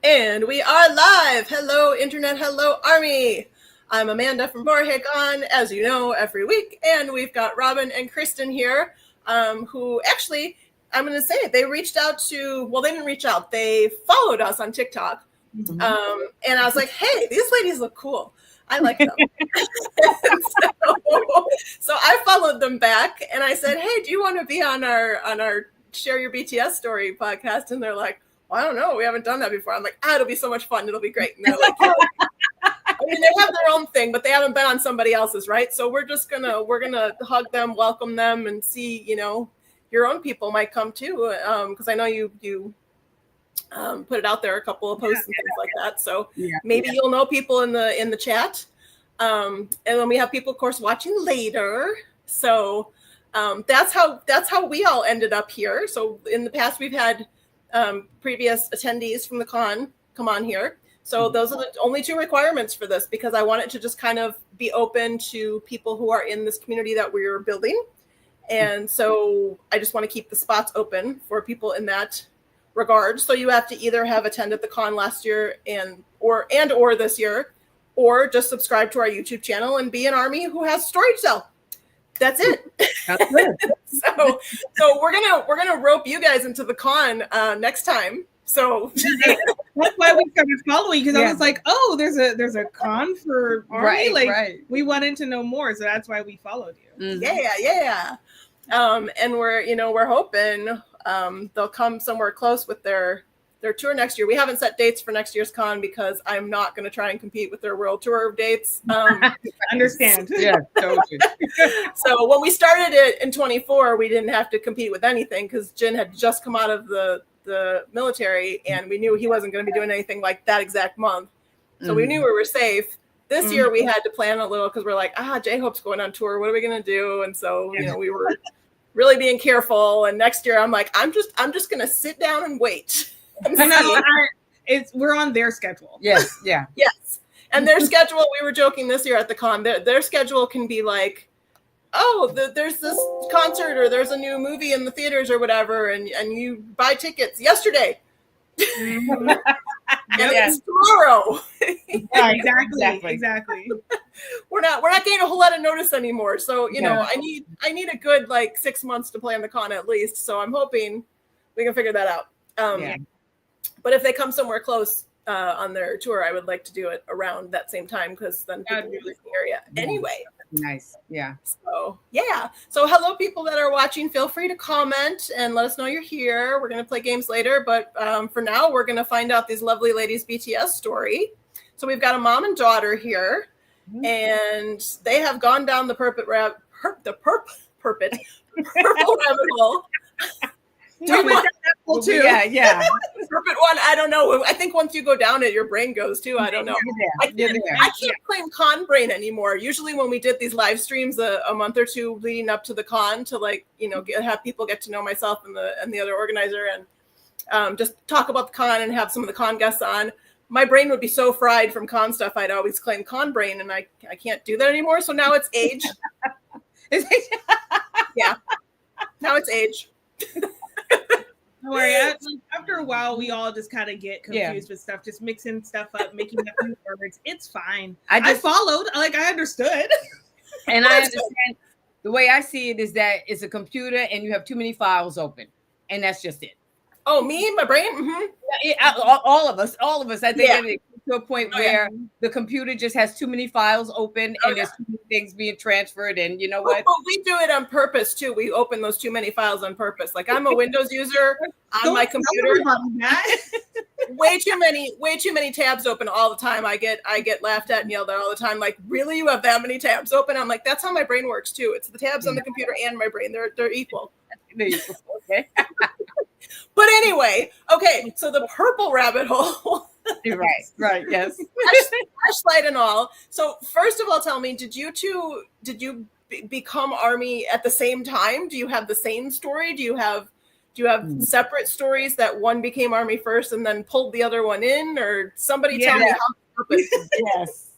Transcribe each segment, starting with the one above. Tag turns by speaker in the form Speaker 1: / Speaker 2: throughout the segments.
Speaker 1: And we are live. Hello, Internet. Hello, Army. I'm Amanda from Borahae Con, as you know, every week. And we've got Robin and Kristen here, who actually, I'm going to say it, they reached out to, well, they didn't reach out. They followed us on TikTok. Mm-hmm. And I was like, hey, these ladies look cool. I like them. so I followed them back and I said, hey, do you want to be on our Share Your BTS Story podcast? And they're like, well, I don't know. We haven't done that before. I'm like, it'll be so much fun. It'll be great. And they're like, I mean, they have their own thing, but they haven't been on somebody else's, right? So we're gonna hug them, welcome them, and see, your own people might come too. Because I know you put it out there, a couple of posts and things like that. So maybe you'll know people in the chat. And then we have people, of course, watching later. So that's how we all ended up here. So in the past, we've had previous attendees from the con come on here. So those are the only two requirements for this, because I want it to just kind of be open to people who are in this community that we're building. And so I just want to keep the spots open for people in that regard. So you have to either have attended the con last year or this year, or just subscribe to our YouTube channel and be an ARMY who has story to tell. That's it.
Speaker 2: That's good.
Speaker 1: so we're gonna rope you guys into the con next time. So
Speaker 3: that's why we started following, because I was like, oh, there's a con for ARMY. Right. We wanted to know more, so that's why we followed you.
Speaker 1: Mm-hmm. Yeah. And we're hoping they'll come somewhere close with their tour next year. We haven't set dates for next year's con because I'm not going to try and compete with their world tour dates.
Speaker 3: Understand?
Speaker 2: Yeah, totally.
Speaker 1: So when we started it in 24, we didn't have to compete with anything because Jin had just come out of the military, and we knew he wasn't going to be doing anything like that exact month. So we knew we were safe. This year we had to plan a little because we're like, J-Hope's going on tour. What are we going to do? And so we were really being careful. And next year I'm like, I'm just going to sit down and wait.
Speaker 3: We're on their schedule.
Speaker 2: Yes. Yeah.
Speaker 1: Yes. And their schedule, we were joking this year at the con, their schedule can be like, there's this concert or there's a new movie in the theaters or whatever, and you buy tickets yesterday. And it's tomorrow.
Speaker 3: Yeah, exactly.
Speaker 1: We're not getting a whole lot of notice anymore. So, I need a good 6 months to plan the con at least. So I'm hoping we can figure that out. But if they come somewhere close on their tour, I would like to do it around that same time, because then people will be in the area anyway.
Speaker 2: Nice. Yeah.
Speaker 1: So hello, people that are watching. Feel free to comment and let us know you're here. We're going to play games later, but for now, we're going to find out these lovely ladies' BTS story. So we've got a mom and daughter here, and they have gone down the purple rabbit hole.
Speaker 3: We went down that hole too.
Speaker 2: Yeah.
Speaker 1: Perfect one. I don't know. I think once you go down it, your brain goes too. I don't know. I can't claim con brain anymore. Usually when we did these live streams a month or two leading up to the con to have people get to know myself and the other organizer and just talk about the con and have some of the con guests on, my brain would be so fried from con stuff. I'd always claim con brain, and I can't do that anymore. So now it's age. Yeah. Now it's age.
Speaker 3: Don't worry. After a while, we all just kind of get confused with stuff, just mixing stuff up, making up new words. It's fine. I followed. I understood.
Speaker 2: And I understand. The way I see it is that it's a computer and you have too many files open, and that's just it.
Speaker 1: Oh, me, my brain. Mm-hmm.
Speaker 2: Yeah, all of us. I think it's to a point where the computer just has too many files open, and there's too many things being transferred. And you know what?
Speaker 1: But we do it on purpose too. We open those too many files on purpose. Like, I'm a Windows user on my computer. way too many tabs open all the time. I get laughed at and yelled at all the time. Like, really, you have that many tabs open? I'm like, that's how my brain works too. It's the tabs on the computer and my brain. They're equal.
Speaker 2: Okay.
Speaker 1: But anyway, okay. So the purple rabbit hole.
Speaker 2: Right. Yes.
Speaker 1: Flashlight and all. So first of all, tell me, did you become ARMY at the same time? Do you have the same story? Do you have separate stories that one became ARMY first and then pulled the other one in, or somebody tell me how?
Speaker 2: Yes.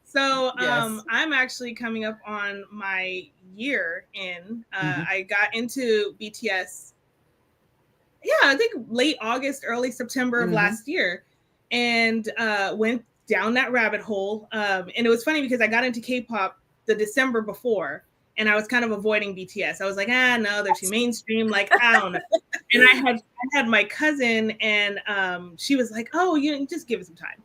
Speaker 3: So I'm actually coming up on my year in. I got into BTS. Yeah, I think late August, early September of last year. and went down that rabbit hole. And it was funny because I got into K-pop the December before, and I was kind of avoiding BTS. I was like, no, they're too mainstream. Like, I don't know. And I had my cousin, and she was like, oh, you just give it some time.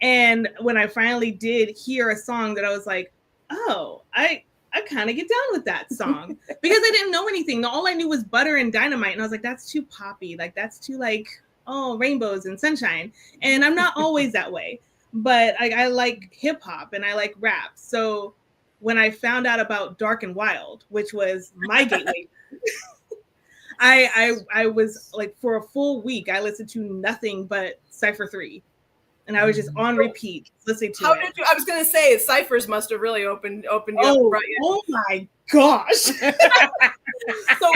Speaker 3: And when I finally did hear a song that I was like, oh, I kind of get down with that song because I didn't know anything. All I knew was Butter and Dynamite. And I was like, that's too poppy. Like, that's too like, oh, rainbows and sunshine. And I'm not always that way, but I like hip hop and I like rap. So when I found out about Dark and Wild, which was my gateway, I was like, for a full week, I listened to nothing but Cypher 3. And I was just on repeat listening to it.
Speaker 1: I was going to say, Cyphers must have really opened you up. Right?
Speaker 3: Oh my gosh.
Speaker 1: So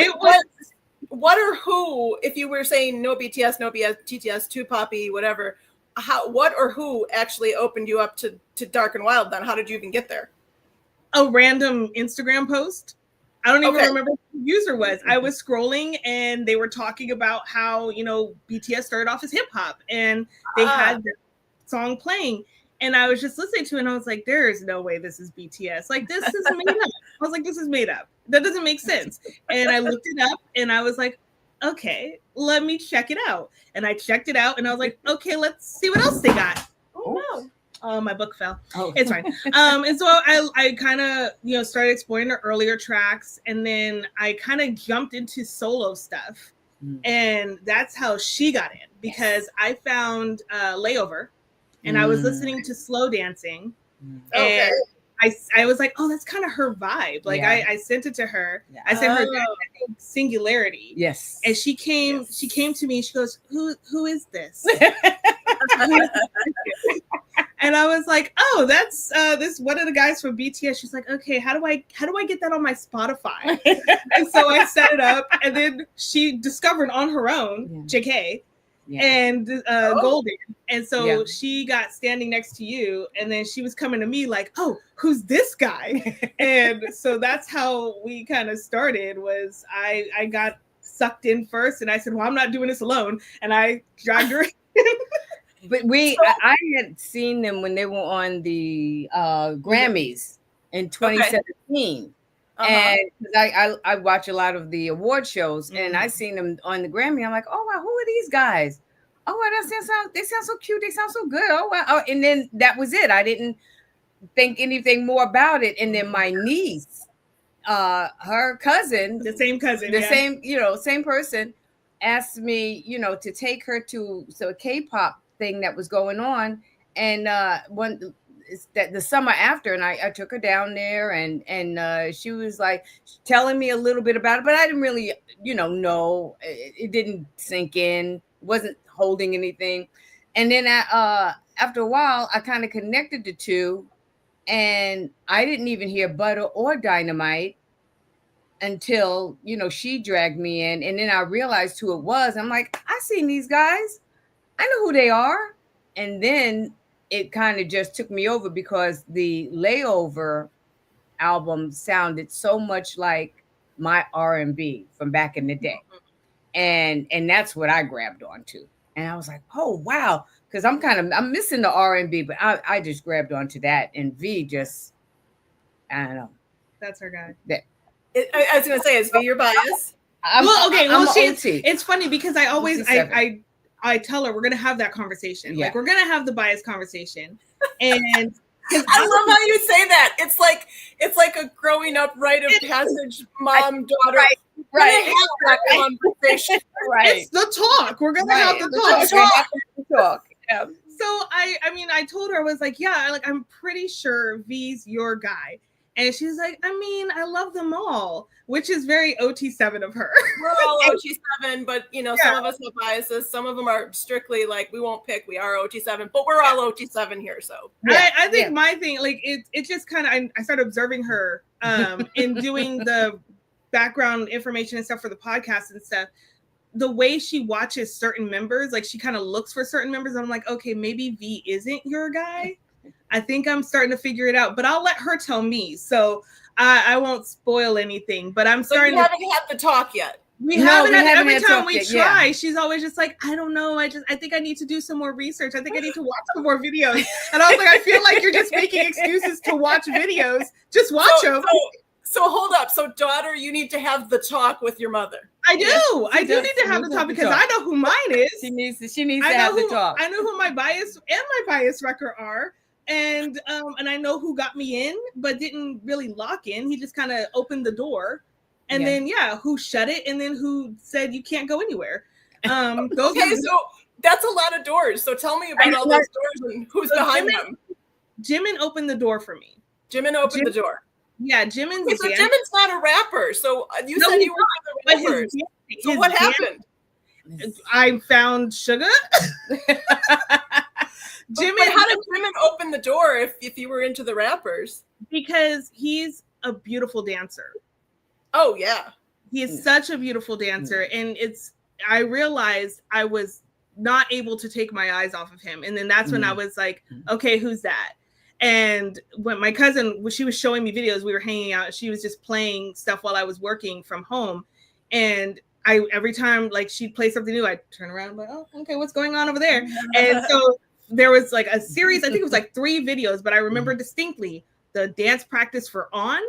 Speaker 1: what or who, if you were saying no BTS, no BTS, too poppy, whatever, what or who actually opened you up to Dark and Wild then? How did you even get there?
Speaker 3: A random Instagram post. I don't even remember who the user was. I was scrolling and they were talking about how, BTS started off as hip hop and they had their song playing. And I was just listening to it and I was like, there is no way this is BTS. Like, this is made up. I was like, this is made up. That doesn't make sense. And I looked it up and I was like, okay, let me check it out. And I checked it out and I was like, okay, let's see what else they got. Oh no. Oh, my book fell. Oh, it's fine. And so I kind of, started exploring the earlier tracks, and then I kind of jumped into solo stuff, and that's how she got in because I found Layover, and I was listening to Slow Dancing, and I was like, oh, that's kind of her vibe. Like I sent it to her. I sent her that Singularity.
Speaker 2: Yes.
Speaker 3: And she came to me and she goes, who is this? And I was like, oh, that's this one of the guys from BTS. She's like, okay, how do I get that on my Spotify? And so I set it up, and then she discovered on her own JK and Golden. And so she got Standing Next to You, and then she was coming to me like, oh, who's this guy? And so that's how we kind of started. Was I got sucked in first, and I said, well, I'm not doing this alone, and I dragged her in.
Speaker 2: But I had seen them when they were on the Grammys in 2017. And I watch a lot of the award shows, and I seen them on the Grammy. I'm like, oh wow, who are these guys? Oh wow, they sound so cute. They sound so good. Oh wow. And then that was it. I didn't think anything more about it. And then my niece, her cousin,
Speaker 3: the same
Speaker 2: same person, asked me, to take her to a K-pop thing that was going on, and the summer after, and I took her down there, and she was like telling me a little bit about it, but I didn't really know. It didn't sink in, wasn't holding anything. And then after a while I kind of connected the two, and I didn't even hear Butter or Dynamite until she dragged me in, and then I realized who it was. I'm like, I seen these guys, I know who they are. And then it kind of just took me over because the Layover album sounded so much like my R&B from back in the day. And that's what I grabbed onto. And I was like, oh, wow. Because I'm missing the R&B, but I just grabbed onto that. And V just, I don't know.
Speaker 3: That's her guy.
Speaker 1: I was going to say, is V your bias?
Speaker 3: It's funny because I always, I tell her we're gonna have that conversation. Like we're gonna have the bias conversation, and
Speaker 1: I love how you say that. It's like a growing up rite of passage, mom daughter.
Speaker 2: Right.
Speaker 1: Have that conversation.
Speaker 3: Right. It's the talk. We're gonna have the talk. Yeah. So I told her, I was like, I'm pretty sure V's your guy. And she's like, I love them all, which is very OT7 of her.
Speaker 1: We're all OT7, but some of us have biases. Some of them are strictly like, we won't pick, we are OT7, but we're all OT7 here. So
Speaker 3: I think my thing, like it just kind of, I started observing her in doing the background information and stuff for the podcast and stuff. The way she watches certain members, like she kind of looks for certain members. I'm like, okay, maybe V isn't your guy. I think I'm starting to figure it out, but I'll let her tell me. So I won't spoil anything, but I'm starting.
Speaker 1: You haven't had the talk yet.
Speaker 3: We haven't. Every time we try,
Speaker 2: yeah.
Speaker 3: she's always just like, I don't know. I think I need to do some more research. I think I need to watch some more videos. And I was like, I feel like you're just making excuses to watch videos. Just watch them.
Speaker 1: So hold up. So daughter, you need to have the talk with your mother.
Speaker 3: I do. I do need to have the talk because I know who mine is.
Speaker 2: She needs to have the talk.
Speaker 3: I know who my bias and my bias wrecker are. And I know who got me in, but didn't really lock in. He just kind of opened the door. And then who shut it, and then who said you can't go anywhere.
Speaker 1: So that's a lot of doors. So tell me about all those doors and who's behind them.
Speaker 3: Jimin opened the door for me.
Speaker 1: Jimin opened the door.
Speaker 3: Yeah, Jimin's.
Speaker 1: So Jimin's not a rapper. So you said you were the rappers. So what happened?
Speaker 3: I found Suga.
Speaker 1: Jimin, how did Jimin open the door if you were into the rappers?
Speaker 3: Because he's a beautiful dancer.
Speaker 1: Oh yeah,
Speaker 3: he is such a beautiful dancer, and I realized I was not able to take my eyes off of him, and then that's when I was like, okay, who's that? And when my cousin, when she was showing me videos, we were hanging out, she was just playing stuff while I was working from home, and every time like she'd play something new, I'd turn around and be like, oh, okay, what's going on over there? And so there was like a series, I think it was like 3 videos, but I remember distinctly the dance practice for On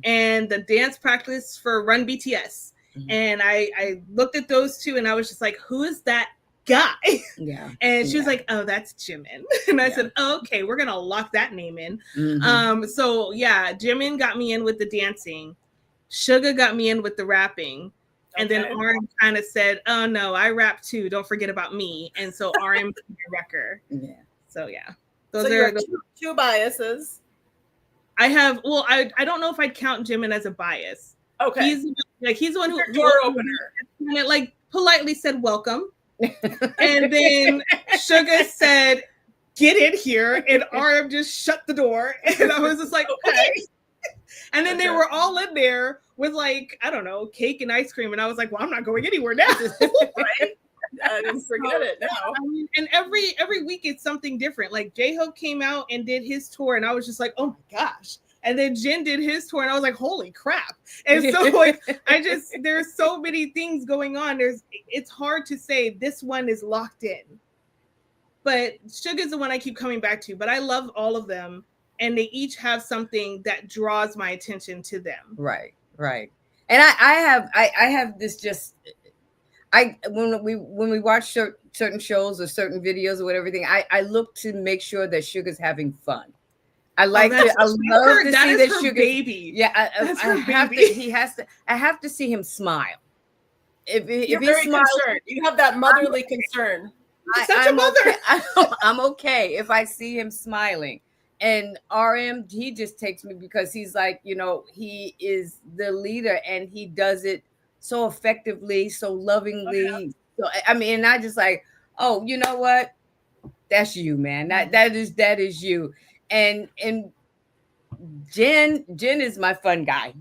Speaker 3: and the dance practice for Run BTS. And I looked at those 2 and I was just like, who is that guy?
Speaker 2: Yeah.
Speaker 3: And she was like, oh, that's Jimin. And I said, oh, okay, we're gonna lock that name in. So yeah, Jimin got me in with the dancing. Suga got me in with the rapping. And then RM kind of said, oh no, I rap too. Don't forget about me. And so RM was my wrecker. Yeah. So yeah. Those are the
Speaker 1: 2 biases.
Speaker 3: I have, well, I don't know if I'd count Jimin as a bias.
Speaker 1: Okay.
Speaker 3: He's the one who
Speaker 1: door opener.
Speaker 3: And it like politely said welcome. And then Suga said, get in here. And RM just shut the door. And I was just like, okay. And then they were all in there with like, I don't know, cake and ice cream. And I was like, well, I'm not going anywhere now.
Speaker 1: Right? I didn't forget it now.
Speaker 3: And every week it's something different. Like J-Hope came out and did his tour, and I was just like, oh my gosh. And then Jin did his tour, and I was like, holy crap. And so like there's so many things going on. It's hard to say this one is locked in. But Suga's the one I keep coming back to. But I love all of them, and they each have something that draws my attention to them.
Speaker 2: Right. And I have this just. When we watch certain shows or certain videos or whatever thing, I look to make sure that Suga's having fun. I love to see that Sugar
Speaker 3: baby.
Speaker 2: Yeah, I have to see him smile. If
Speaker 1: You're
Speaker 2: he
Speaker 1: very
Speaker 2: smiles,
Speaker 1: concerned. You have that motherly concern.
Speaker 3: Such a mother.
Speaker 2: Okay. I'm okay if I see him smiling. And RM, he just takes me because he's like, he is the leader and he does it so effectively, so lovingly. Oh, yeah. So I mean, and I just like, oh, you know what? That's you, man. That is you. And Jen is my fun guy.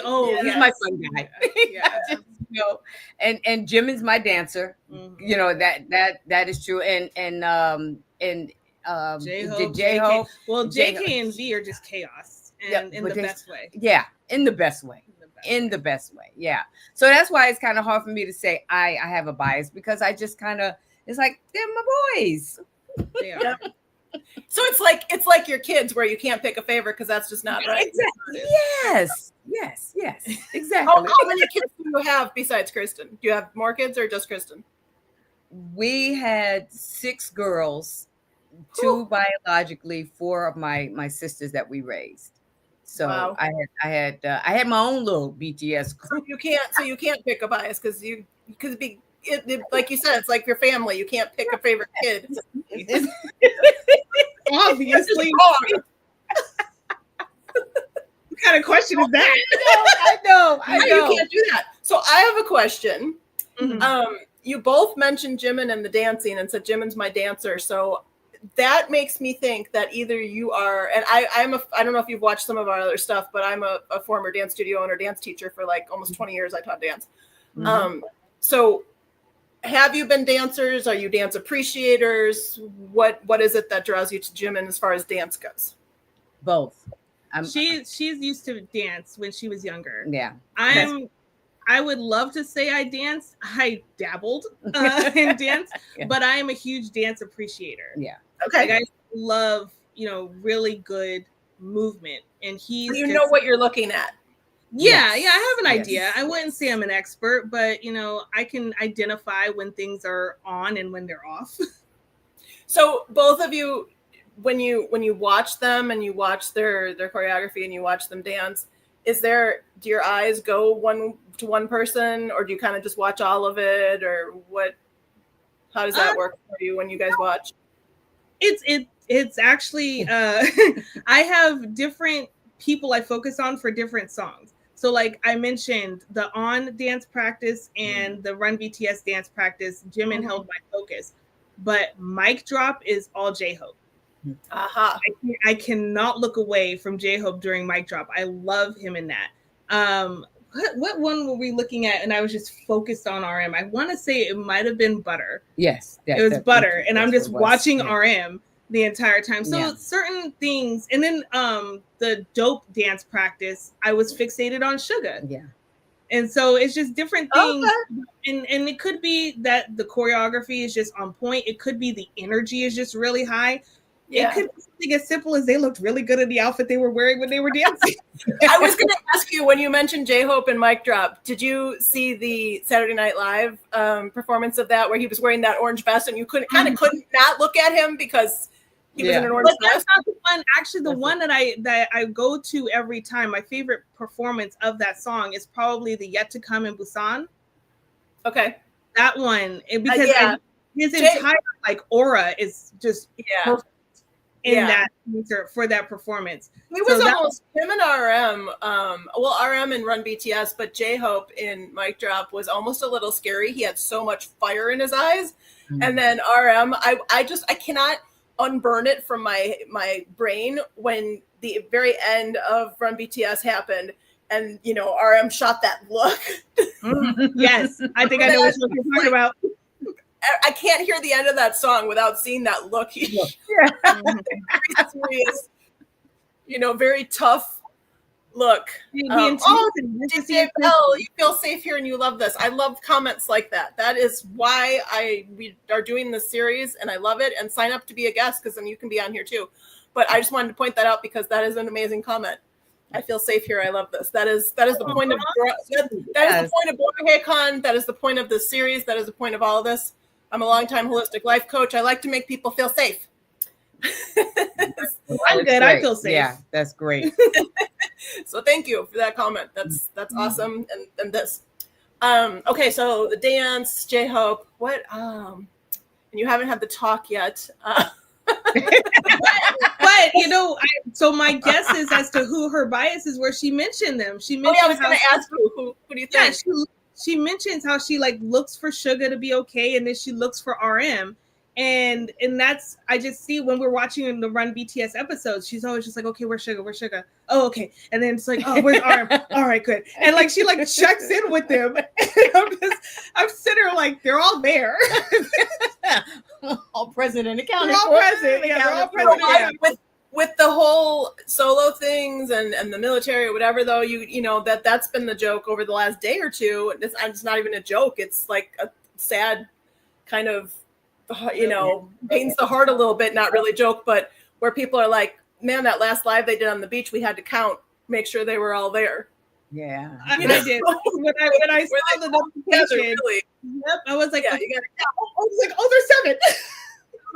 Speaker 3: Oh,
Speaker 2: he's my fun guy. Yeah. And Jim is my dancer. That is true. And
Speaker 3: J-Hope. Well, JK and V are just chaos, and in the best way.
Speaker 2: Yeah, in the best way. In the best way. Yeah. So that's why it's kind of hard for me to say I have a bias because I just kind of, it's like, they're my boys.
Speaker 3: Yeah.
Speaker 1: So it's like your kids where you can't pick a favorite because that's just not right.
Speaker 2: Exactly. Yes. Exactly.
Speaker 1: How many kids do you have besides Kristen? Do you have more kids or just Kristen?
Speaker 2: We had 6 girls, 2 biologically, 4 of my sisters that we raised. So wow. I had my own little BTS group.
Speaker 1: So you can't pick a bias because like you said, it's like your family. You can't pick a favorite kid.
Speaker 3: Obviously. What kind of question is that?
Speaker 2: I know.
Speaker 1: You can't do that. So I have a question. Mm-hmm. You both mentioned Jimin and the dancing and said Jimin's my dancer. So that makes me think that either you are, and I don't know if you've watched some of our other stuff, but I'm a former dance studio owner, dance teacher for like almost 20 years. I taught dance. Mm-hmm. So have you been dancers? Are you dance appreciators? What is it that draws you to Jimin as far as dance goes?
Speaker 2: Both.
Speaker 3: She's used to dance when she was younger.
Speaker 2: Yeah.
Speaker 3: I would love to say I danced. I dabbled in dance, but I am a huge dance appreciator.
Speaker 2: Yeah.
Speaker 1: Okay.
Speaker 3: Like I love, really good movement, and he's
Speaker 1: you know what you're looking at.
Speaker 3: Yeah, I have an idea. I wouldn't say I'm an expert, but I can identify when things are on and when they're off.
Speaker 1: So both of you, when you watch them and you watch their choreography and you watch them dance, do your eyes go one to one person, or do you kind of just watch all of it, or what? How does that work for you when you guys watch?
Speaker 3: It's actually I have different people I focus on for different songs. So like I mentioned, the On dance practice and the Run BTS dance practice, Jimin held my focus. But Mic Drop is all J-Hope. I cannot look away from J-Hope during Mic Drop. I love him in that. What one were we looking at? And I was just focused on RM. I want to say it might have been Butter.
Speaker 2: Yes.
Speaker 3: It was Butter. And I'm just watching RM the entire time. So certain things. And then the Dope dance practice, I was fixated on Suga.
Speaker 2: Yeah.
Speaker 3: And so it's just different things. Okay. And it could be that the choreography is just on point. It could be the energy is just really high. Yeah. It could be something as simple as they looked really good in the outfit they were wearing when they were dancing.
Speaker 1: I was going to ask you, when you mentioned J-Hope and Mic Drop, did you see the Saturday Night Live performance of that, where he was wearing that orange vest and you couldn't not look at him because he was in an orange vest?
Speaker 3: That's not the one. Actually, the one that I go to every time, my favorite performance of that song is probably the Yet to Come in Busan.
Speaker 1: Okay.
Speaker 3: That one, because his entire aura is just perfect in that concert for that performance.
Speaker 1: He was almost him and RM. RM and Run BTS, but J-Hope in Mic Drop was almost a little scary. He had so much fire in his eyes, and then RM, I cannot unburn it from my brain when the very end of Run BTS happened, and RM shot that look.
Speaker 3: Yes, I think I know what you're talking about.
Speaker 1: I can't hear the end of that song without seeing that look. Very serious, very tough look. You feel safe here and you love this. I love comments like that. That is why we are doing this series, and I love it. And sign up to be a guest, because then you can be on here too. But I just wanted to point that out because that is an amazing comment. I feel safe here. I love this. That is the point of the point of Borahae Con. That is the point of this series. That is the point of all of this. I'm a longtime holistic life coach. I like to make people feel safe.
Speaker 3: I'm good. I feel safe.
Speaker 2: Yeah, that's great.
Speaker 1: So thank you for that comment. That's awesome. And this. Okay, so the dance, J-Hope. What? And you haven't had the talk yet.
Speaker 3: But so my guess is as to who her bias is, where she mentioned them. She mentioned
Speaker 1: I was going to ask who do you think?
Speaker 3: Yeah, she mentions how she looks for Suga to be okay, and then she looks for RM, and that's, I just see when we're watching the Run BTS episodes, she's always just like, okay, where's Suga? Oh, okay, and then it's like, oh, where's RM? All right, good, and she checks in with them, and I'm sitting there they're all there,
Speaker 2: all present and accounted
Speaker 3: for. They're all present.
Speaker 1: With the whole solo things and the military or whatever, though, that's been the joke over the last day or two. It's not even a joke. It's like a sad kind of, pains the heart a little bit. Not really joke, but where people are like, man, that last live they did on the beach, we had to count, make sure they were all there.
Speaker 2: Yeah,
Speaker 3: I did. When I saw the notification, really. Yep, I was like,
Speaker 1: you gotta count.
Speaker 3: I was like, oh, there's 7.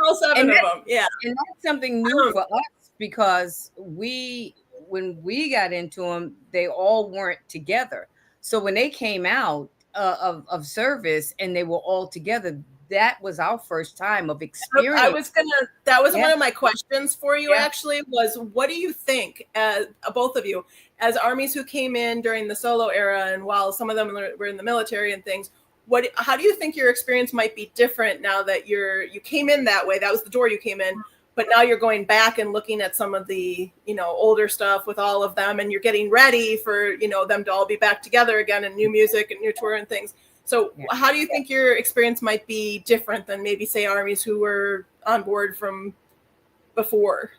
Speaker 1: All 7 of them. Yeah,
Speaker 2: and that's something new for us. Because when we got into them, they all weren't together. So when they came out of service and they were all together, that was our first time of experience.
Speaker 1: That was one of my questions for you, actually, was what do you think, as both of you, as ARMYs who came in during the solo era, and while some of them were in the military and things, how do you think your experience might be different now that you came in that way? That was the door you came in. But now you're going back and looking at some of the, older stuff with all of them, and you're getting ready for, them to all be back together again, and new music and new tour and things. So how do you think your experience might be different than maybe, say, ARMYs who were on board from before?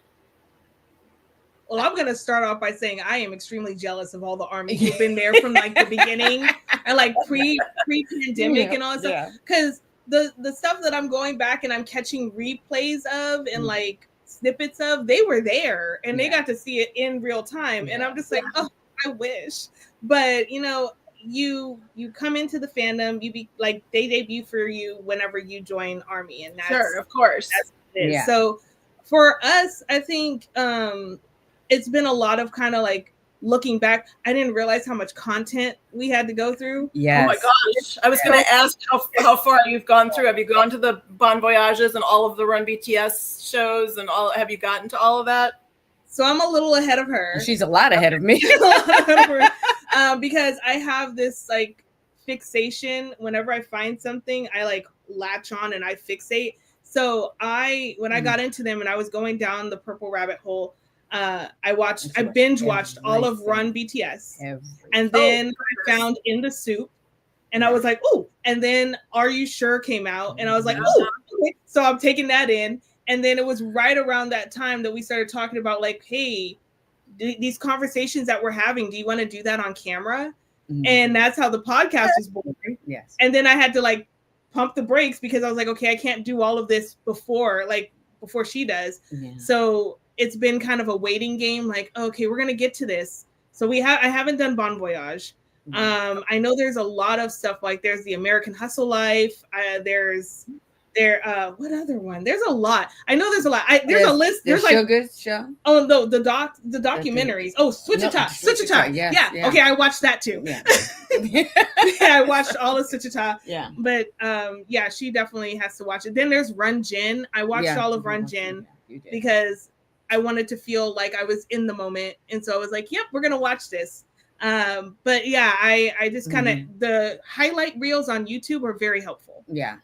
Speaker 3: Well, I'm gonna start off by saying I am extremely jealous of all the ARMYs who've been there from like the beginning and like pre-pandemic and all that stuff. Because the stuff that I'm going back and I'm catching replays of and like snippets of, they were there and they got to see it in real time. And I'm just like, oh, I wish. But you know, you come into the fandom, you be like, they debut for you whenever you join ARMY, and that's
Speaker 1: sure, of course.
Speaker 3: That's what it is. So for us, I think it's been a lot of kind of like looking back. I didn't realize how much content we had to go through.
Speaker 1: Yes. Oh my gosh. I was going to ask how far you've gone through. Have you gone to the Bon Voyages and all of the Run BTS shows and all? Have you gotten to all of that?
Speaker 3: So I'm a little ahead of her.
Speaker 2: She's a lot ahead of me.
Speaker 3: Because I have this like fixation. Whenever I find something, I like latch on and I fixate. So when I got into them and I was going down the purple rabbit hole, I binge watched all of Run BTS. And then I found In the Soup and I was like, ooh. And then Are You Sure came out and I was like, ooh. Okay. So I'm taking that in. And then it was right around that time that we started talking about like, hey, these conversations that we're having, do you want to do that on camera? And that's how the podcast was born.
Speaker 2: Yes.
Speaker 3: And then I had to like pump the brakes because I was like, okay, I can't do all of this before she does. So it's been kind of a waiting game. Like, okay, we're going to get to this. So I haven't done Bon Voyage. I know there's a lot of stuff, like there's the American Hustle Life. What other one? There's a lot. I know there's a lot. There's a list. There's like
Speaker 2: Sugar Show.
Speaker 3: Oh no, the documentaries. Oh, Switchita. Yeah. Okay, I watched that too. Yeah. I watched all of Switchita.
Speaker 2: Yeah.
Speaker 3: But she definitely has to watch it. Then there's Run Jin. I watched all of Run Jin because I wanted to feel like I was in the moment, and so I was like, "Yep, we're gonna watch this." But yeah, I just kind of the highlight reels on YouTube are very helpful.
Speaker 2: Yeah.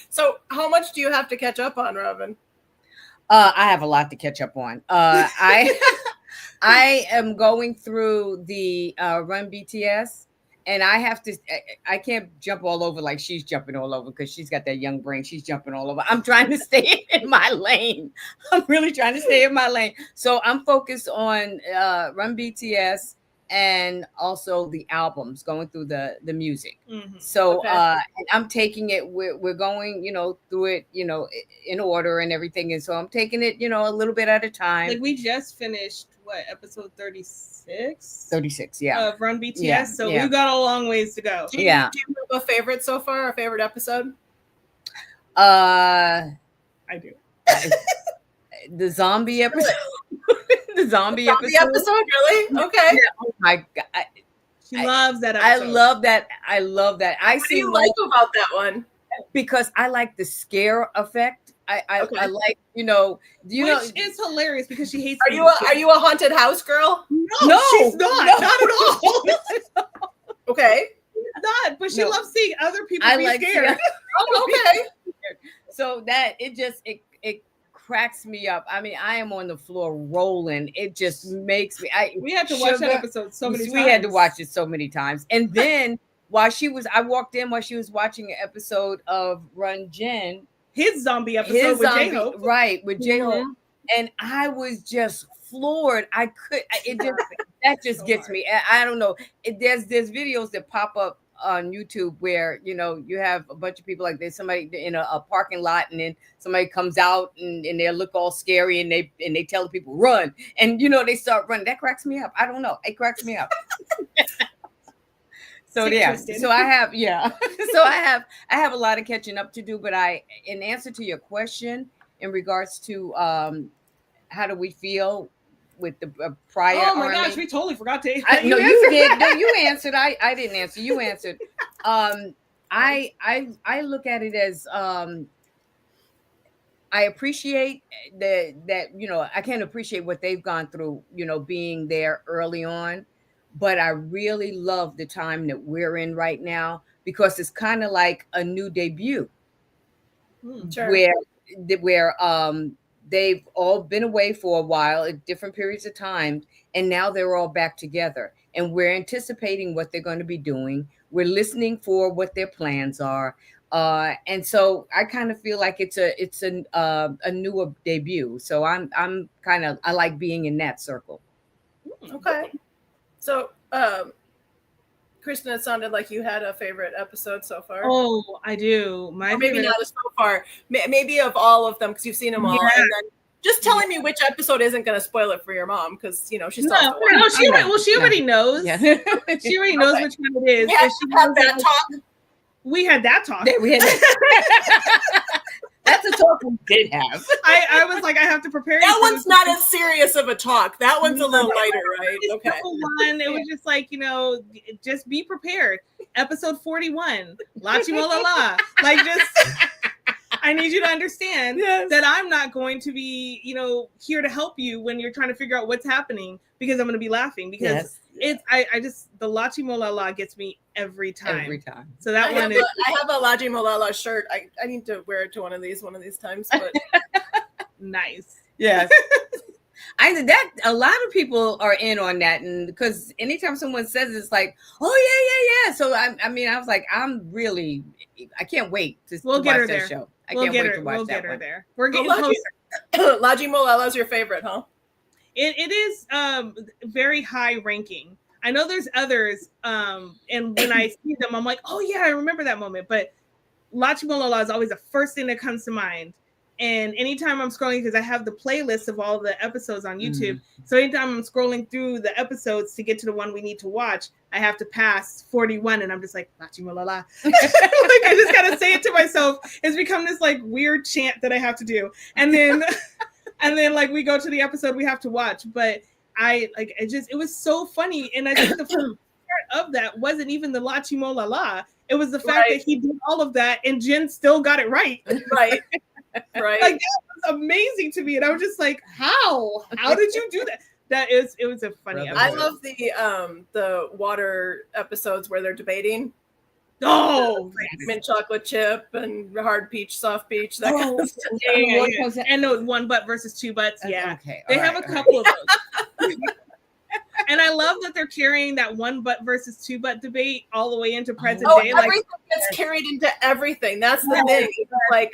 Speaker 1: So how much do you have to catch up on, Robin?
Speaker 2: I have a lot to catch up on. I am going through the Run BTS, and I can't jump all over like she's jumping all over because she's got that young brain. She's jumping all over. I'm trying to stay in my lane. I'm really trying to stay in my lane. So I'm focused on Run BTS and also the albums, going through the music. So I'm taking it, we're going, through it, in order and everything. And so I'm taking it, a little bit at a time.
Speaker 3: Like we just finished episode 36?
Speaker 2: 36, yeah.
Speaker 3: Of Run BTS. So we've got a long ways to go.
Speaker 1: Do you have a favorite so far, a favorite episode?
Speaker 3: I do.
Speaker 2: The zombie episode. The zombie episode,
Speaker 1: really? Okay.
Speaker 2: Oh my God.
Speaker 3: She loves that episode.
Speaker 2: I love that.
Speaker 1: What do you like about that one?
Speaker 2: Because I like the scare effect. I like,
Speaker 3: Which is hilarious because she hates.
Speaker 1: Are you a haunted house girl?
Speaker 3: No, she's not. Not at all.
Speaker 1: Okay.
Speaker 3: She's not, but she loves seeing other people be scared.
Speaker 1: Okay.
Speaker 2: So that it cracks me up. I mean, I am on the floor rolling. It just makes me.
Speaker 3: We had to watch that episode so many times.
Speaker 2: We had to watch it so many times. And then I walked in while she was watching an episode of Run Jin,
Speaker 3: his zombie episode with J-Hope.
Speaker 2: Right, with J-Hope. And I was just floored. That just gets me. I don't know. There's videos that pop up on YouTube where you have a bunch of people, like there's somebody in a parking lot, and then somebody comes out and they look all scary and they tell the people run, and they start running. That cracks me up. I don't know. It cracks me up. So so I have so I have a lot of catching up to do. But in answer to your question in regards to how do we feel with the prior
Speaker 3: oh my
Speaker 2: ARMY.
Speaker 3: Gosh, we totally forgot to
Speaker 2: no, you did. No, you answered. I didn't answer. You answered. I look at it as I appreciate that I can't appreciate what they've gone through, being there early on, but I really love the time that we're in right now because it's kind of like a new debut.
Speaker 1: Sure.
Speaker 2: where they've all been away for a while at different periods of time, and now they're all back together. And we're anticipating what they're going to be doing. We're listening for what their plans are. And so I kind of feel like it's a newer debut. So I like being in that circle.
Speaker 1: Okay. So, Kristen, it sounded like you had a favorite episode so far.
Speaker 3: Oh, I do.
Speaker 1: Or maybe not so far. Maybe of all of them, because you've seen them all.
Speaker 3: Yeah.
Speaker 1: And then just telling me which episode isn't going to spoil it for your mom, because she's
Speaker 3: she already knows.
Speaker 2: Yeah.
Speaker 3: She already knows which one it is.
Speaker 1: We had that talk.
Speaker 3: We had that talk.
Speaker 2: We had That's a talk we did have.
Speaker 3: I was like, I have to prepare.
Speaker 1: That one's not as serious of a talk. That one's a little lighter, right? Okay.
Speaker 3: It was just like, just be prepared. Episode 41, Lachi Mo La La. Like, just, I need you to understand that I'm not going to be, here to help you when you're trying to figure out what's happening, because I'm going to be laughing, because I just, the Lachi Mo La La gets me every time. So that I have
Speaker 1: a Lachi Mo La La shirt. I need to wear it to one of these times, but
Speaker 3: nice.
Speaker 2: Yes. A lot of people are in on that, and because anytime someone says it's like, oh yeah. So I was like, I can't wait to watch that show. I can't wait to watch that one. There.
Speaker 3: We're getting closer.
Speaker 1: Lachi Mo La La is your favorite, huh?
Speaker 3: It is very high ranking. I know there's others, and when I see them, I'm like, oh yeah, I remember that moment. But Lachi Mo La La is always the first thing that comes to mind. And anytime I'm scrolling, because I have the playlist of all the episodes on YouTube, so anytime I'm scrolling through the episodes to get to the one we need to watch, I have to pass 41, and I'm just like, Lachi Mo La La. Like, I just gotta say it to myself. It's become this like weird chant that I have to do, and then like we go to the episode we have to watch. But it was so funny, and I think the first part of that wasn't even the Lachi Mo La La. It was the fact that he did all of that, and Jen still got it right.
Speaker 1: Right. Right.
Speaker 3: Like, that was amazing to me. And I was just like, how did you do that? It was a funny episode.
Speaker 1: I love the water episodes where they're debating.
Speaker 3: Oh,
Speaker 1: mint chocolate chip and hard peach, soft peach, that kind of stuff.
Speaker 3: Yeah. And no, one butt versus two butts. Yeah.
Speaker 2: Okay.
Speaker 3: They have a couple of those. And I love that they're carrying that one butt versus two butt debate all the way into present day.
Speaker 1: Everything gets carried into everything. That's the thing. Like,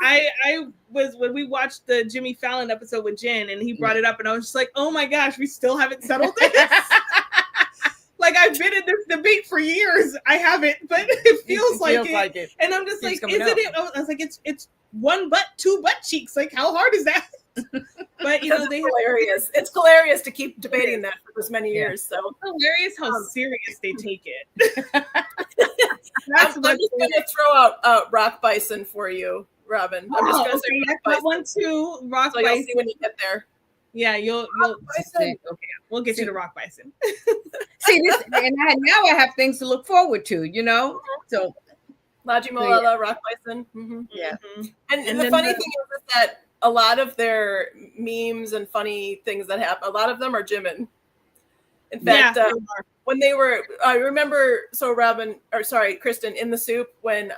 Speaker 3: I was, when we watched the Jimmy Fallon episode with Jen, and he brought it up, and I was just like, oh my gosh, we still haven't settled this. Like, I've been in this debate for years. I haven't, but it feels like it. And I'm just like, isn't it? I was like, it's one butt, two butt cheeks. Like, how hard is that? But
Speaker 1: it's hilarious. It's hilarious to keep debating that for this many years. So
Speaker 3: hilarious how serious they take it.
Speaker 1: I'm just going to throw out Rock Bison for you, Robin. I'm just going to say
Speaker 3: that one too. Rock Bison.
Speaker 1: You'll see when you get there.
Speaker 3: Yeah, you'll okay. We'll get you to Rock Bison.
Speaker 2: See this, and now I have things to look forward to. So
Speaker 1: Lachi Mo La La, Rock Bison. Mm-hmm. Yeah, and the funny thing is that a lot of their memes and funny things that happen, a lot of them are Jimin. In fact, when they were, I remember, Kristen, in the soup, when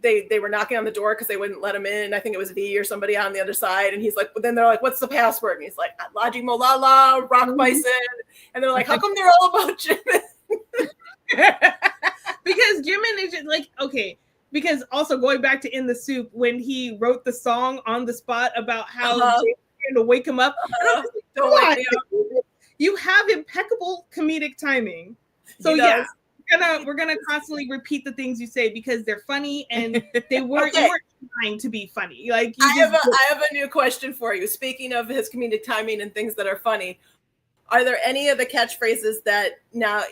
Speaker 1: they were knocking on the door because they wouldn't let him in. I think it was V or somebody on the other side. And he's like, but then they're like, what's the password? And he's like, Lachi Mo La La, Rock Bison. And they're like, how come they're all about Jimin?
Speaker 3: Because Jimin is just like, okay. Because also going back to In the Soup, when he wrote the song on the spot about how to wake him up. Don't wake me up. You have impeccable comedic timing. So yes. We're gonna constantly repeat the things you say because they're funny and they weren't trying to be funny. Like
Speaker 1: I have a new question for you. Speaking of his comedic timing and things that are funny, are there any of the catchphrases that now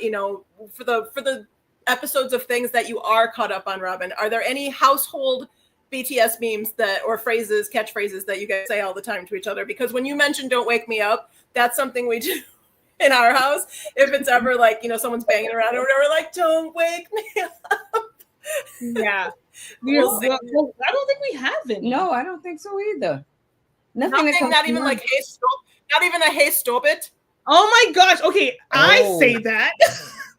Speaker 1: for the episodes of things that you are caught up on, Robin? Are there any household BTS memes or catchphrases that you guys say all the time to each other? Because when you mentioned "Don't wake me up," that's something we do in our house. If it's ever like, someone's banging around or whatever, like, don't wake me up.
Speaker 3: Yeah. I don't think we have any.
Speaker 2: No, I don't think so either.
Speaker 1: Nothing not even like, hey, stop. Not even a hey, stop it.
Speaker 3: Oh my gosh. Okay. I say that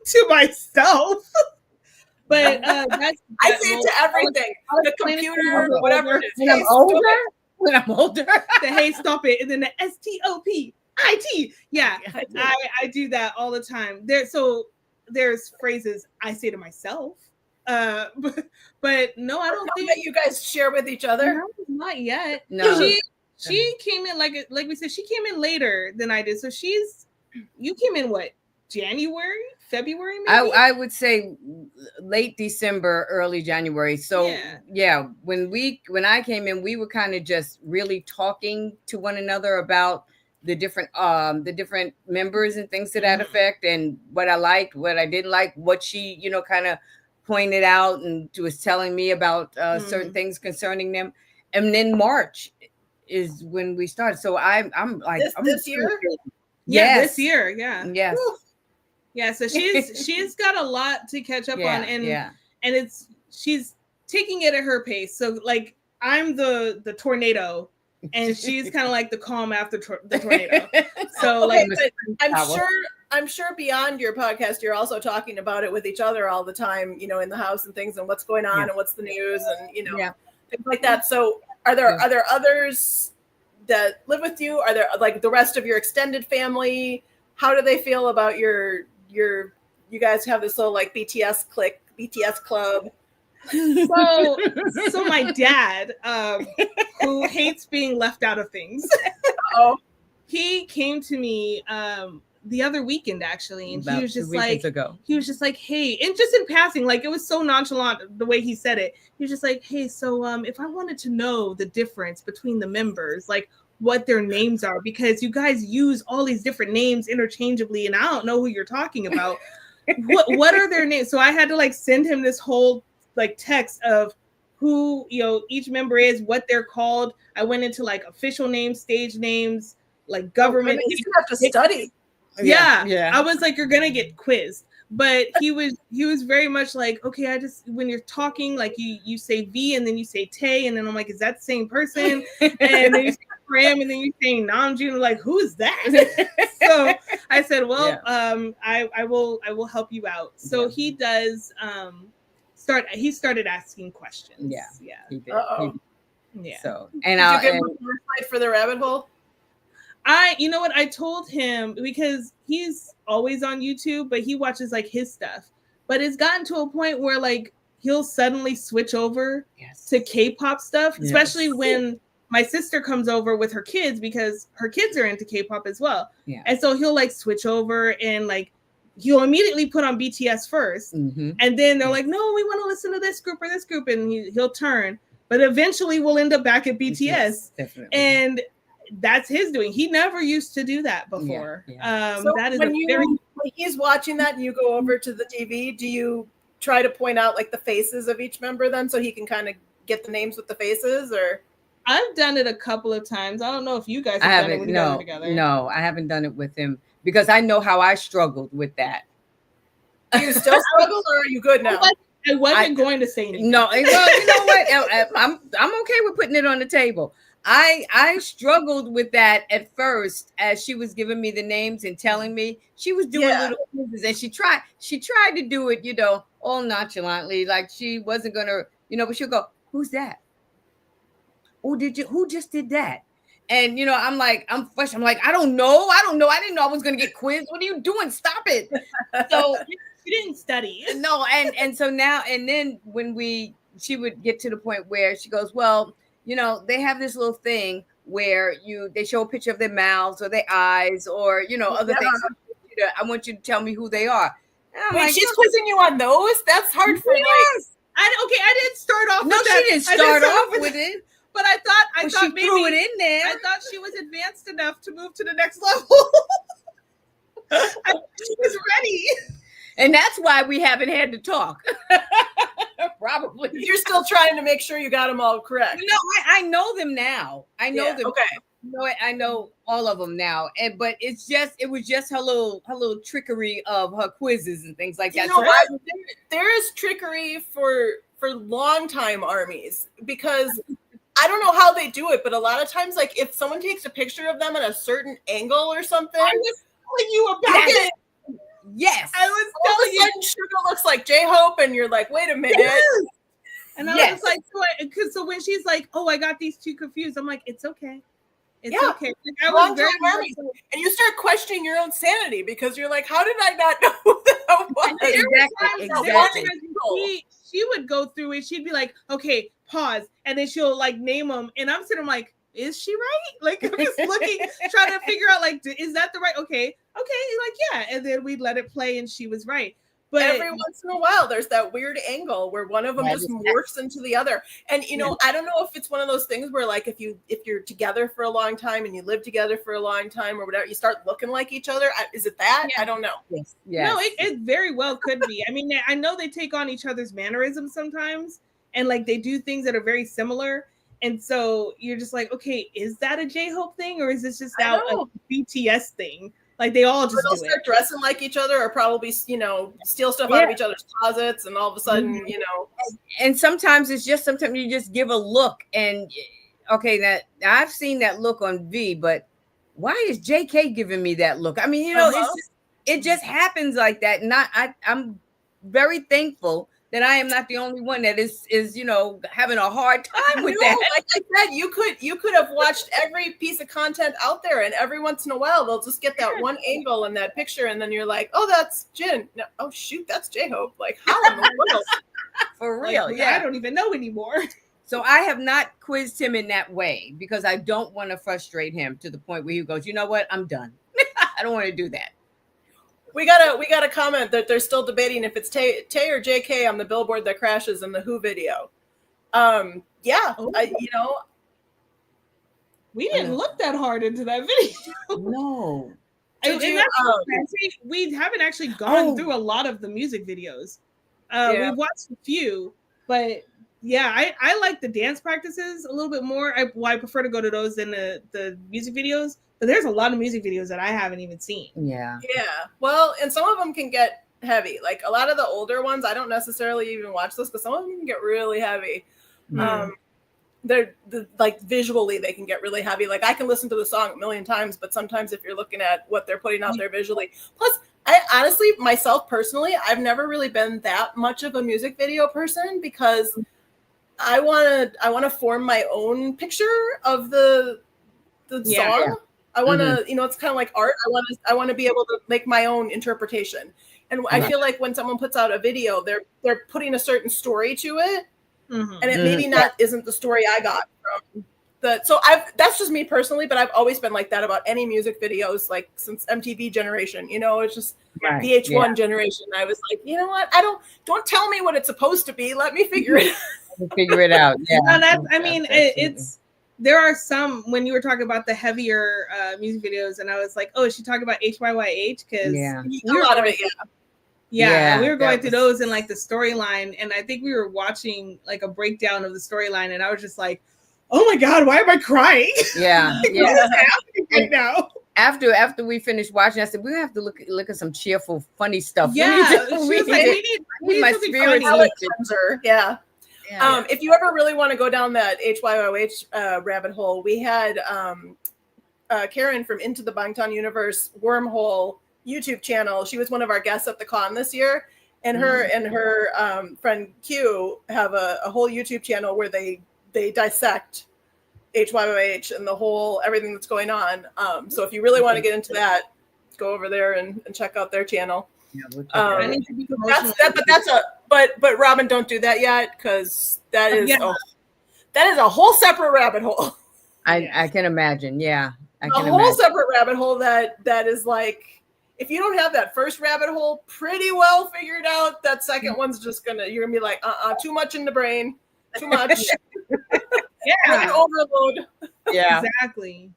Speaker 3: to myself. But
Speaker 1: I say it to everything. The computer, whatever it is.
Speaker 2: When I'm older.
Speaker 3: The hey, stop it. And then the STOP. IT. Yeah, I do that all the time. There's phrases I say to myself. But no, I don't think
Speaker 1: that you guys share with each other.
Speaker 3: No, not yet.
Speaker 2: No.
Speaker 3: She came in like we said, she came in later than I did. So you came in what, January, February, maybe?
Speaker 2: I would say late December, early January. So yeah, when I came in, we were kind of just really talking to one another about the different members and things to that effect, and what I liked, what I didn't like, what she, kind of pointed out and was telling me about certain things concerning them. And then March is when we started. So I'm like,
Speaker 1: this year?
Speaker 3: Yeah, this year. Yeah.
Speaker 2: Yes.
Speaker 3: Woo. Yeah. So she's got a lot to catch up on, and she's taking it at her pace. So like, I'm the tornado, and she's kind of like the calm after the tornado. So
Speaker 1: okay, I'm sure beyond your podcast, you're also talking about it with each other all the time, in the house and things, and what's going on and what's the news and things like that. So are there others that live with you? Are there like the rest of your extended family? How do they feel about you guys have this little like BTS clique, BTS club?
Speaker 3: So my dad, who hates being left out of things, he came to me the other weekend actually, and he was just like, hey, and just in passing, like it was so nonchalant the way he said it. He was just like, hey, so if I wanted to know the difference between the members, like what their names are, because you guys use all these different names interchangeably, and I don't know who you're talking about. What are their names? So I had to like send him this whole like text of who each member is, what they're called. I went into like official names, stage names, like government.
Speaker 1: He's gonna have to study.
Speaker 3: Yeah. I was like, you're gonna get quizzed. But he was very much like, okay, I just, when you're talking, like you say V and then you say Tay, and then I'm like, is that the same person? And then you say Pram, and then you say Namjoon, like, who is that? So I said, well, I will help you out. So he does he started asking questions. Yeah.
Speaker 2: He did.
Speaker 3: Yeah.
Speaker 2: So
Speaker 1: did you give him a for the rabbit hole?
Speaker 3: You know what? I told him, because he's always on YouTube, but he watches like his stuff. But it's gotten to a point where like he'll suddenly switch over to K-pop stuff, especially when my sister comes over with her kids, because her kids are into K-pop as well. Yeah. And so he'll like switch over, and like he'll immediately put on BTS first. And then they're like, no, we want to listen to this group or this group. And he'll turn. But eventually we'll end up back at BTS. Definitely. And that's his doing. He never used to do that before. So that is
Speaker 1: when he's watching that and you go over to the TV, do you try to point out like the faces of each member then, so he can kind of get the names with the faces? Or
Speaker 3: I've done it a couple of times. I don't know if you guys have done it when you guys are together.
Speaker 2: No, I haven't done it with him, because I know how I struggled with that.
Speaker 1: Do you still struggle, or are you good now?
Speaker 3: I wasn't going to say anything.
Speaker 2: No, well, you know what? I'm okay with putting it on the table. I struggled with that at first, as she was giving me the names and telling me. She was doing little quizzes, and she tried to do it, all nonchalantly, like she wasn't gonna, but she'll go, who's that? Oh, who just did that? And I'm fresh. I'm like, I don't know. I didn't know I was gonna get quizzed. What are you doing? Stop it. So
Speaker 3: you didn't study.
Speaker 2: No, and so now, and then when she would get to the point where she goes, well, they have this little thing where they show a picture of their mouths or their eyes or, other things. I want you to tell me who they are.
Speaker 1: Wait, she's quizzing you on those? That's hard for
Speaker 3: I didn't start off with that.
Speaker 2: No, she didn't start off with it.
Speaker 3: But I thought
Speaker 2: she
Speaker 3: maybe
Speaker 2: threw it in there.
Speaker 3: I thought she was advanced enough to move to the next level. She was ready.
Speaker 2: And that's why we haven't had to talk. Probably.
Speaker 1: You're still trying to make sure you got them all correct.
Speaker 2: No, I know them now. I know them.
Speaker 1: Okay.
Speaker 2: I know all of them now. But it was just her little trickery of her quizzes and things like that.
Speaker 1: You know what? There is trickery for long time ARMYs, because I don't know how they do it, but a lot of times, like if someone takes a picture of them at a certain angle or something,
Speaker 3: I was telling you about it.
Speaker 2: Yes.
Speaker 1: I was telling you, Sugar looks like J-Hope, and you're like, wait a minute. Yes.
Speaker 3: And I was like, so when she's like, oh, I got these two confused, I'm like, it's okay. It's okay. Like, I was very
Speaker 1: and you start questioning your own sanity, because you're like, how did I not know who that was?
Speaker 2: Exactly.
Speaker 3: she would go through it. She'd be like, okay, pause. And then she'll like name them. And I'm sitting like, is she right? Like, I'm just looking, trying to figure out, like, is that the right? Okay. Like, yeah. And then we'd let it play and she was right. But
Speaker 1: every once in a while, there's that weird angle where one of them just morphs into the other. And, you know, I don't know if it's one of those things where, like, if you're together for a long time and you live together for a long time or whatever, you start looking like each other. Is it that? I don't know.
Speaker 2: Yes.
Speaker 3: No, it very well could be. I mean, I know they take on each other's mannerisms sometimes, and like they do things that are very similar. And so you're just like, okay, is that a J-Hope thing, or is this just now a BTS thing? Like they all just
Speaker 1: do start dressing like each other, or probably, you know, steal stuff out of each other's closets, and all of a sudden, you know.
Speaker 2: And sometimes you just give a look, and okay, that I've seen that look on V, but why is JK giving me that look? I mean, you know, it just happens like that. And I'm very thankful that I am not the only one that is you know, having a hard time with that.
Speaker 1: Like I said, you could have watched every piece of content out there, and every once in a while they'll just get that one angle in that picture, and then you're like, oh, that's Jin. No, oh shoot, that's J-Hope. Like, how in the world?
Speaker 2: For real,
Speaker 3: like, I don't even know anymore.
Speaker 2: So I have not quizzed him in that way because I don't want to frustrate him to the point where he goes, you know what, I'm done. I don't want to do that.
Speaker 1: We got a comment that they're still debating if it's Tay or JK on the billboard that crashes in the Who video. You know,
Speaker 3: we didn't look that hard into that video.
Speaker 2: No.
Speaker 3: We haven't actually gone through a lot of the music videos. We've watched a few, but yeah, I like the dance practices a little bit more. I prefer to go to those than the music videos. But there's a lot of music videos that I haven't even seen.
Speaker 2: Yeah.
Speaker 1: Yeah. Well, and some of them can get heavy. Like a lot of the older ones, I don't necessarily even watch those because some of them can get really heavy. They're like visually they can get really heavy. Like I can listen to the song a million times, but sometimes if you're looking at what they're putting out there visually, plus I honestly, myself personally, I've never really been that much of a music video person because I want to form my own picture of the song. Yeah. I want to, you know, it's kind of like art. I want to be able to make my own interpretation. And I feel like when someone puts out a video, they're putting a certain story to it, and it maybe isn't the story I got from the. So that's just me personally, but I've always been like that about any music videos, like since MTV generation. You know, it's just VH1 generation. I was like, you know what? Don't tell me what it's supposed to be. Let me figure it out.
Speaker 2: Figure it out. Yeah.
Speaker 3: No, it's. There are some when you were talking about the heavier music videos, and I was like, "Oh, is she talking about HYYH?" Because
Speaker 1: a lot of it,
Speaker 3: we were going through those and like the storyline, and I think we were watching like a breakdown of the storyline, and I was just like, "Oh my god, why am I crying?"
Speaker 2: Yeah,
Speaker 3: what's happening right now?
Speaker 2: After we finished watching, I said we have to look at some cheerful, funny stuff.
Speaker 3: Yeah,
Speaker 2: we need my spirits lifted.
Speaker 1: Yeah. If you ever really want to go down that HYOH rabbit hole, we had Karen from Into the Bangtan Universe Wormhole YouTube channel. She was one of our guests at the con this year, and her and her friend Q have a whole YouTube channel where they dissect HYOH and the whole everything that's going on. So if you really want to get into that, go over there and check out their channel.
Speaker 2: I
Speaker 3: need to be
Speaker 1: but Robin, don't do that yet because that is a whole separate rabbit hole.
Speaker 2: I can imagine. Yeah,
Speaker 1: a whole separate rabbit hole that is like if you don't have that first rabbit hole pretty well figured out, that second one's just you're gonna be like too much in the brain, too much. Overload.
Speaker 2: Yeah,
Speaker 3: exactly.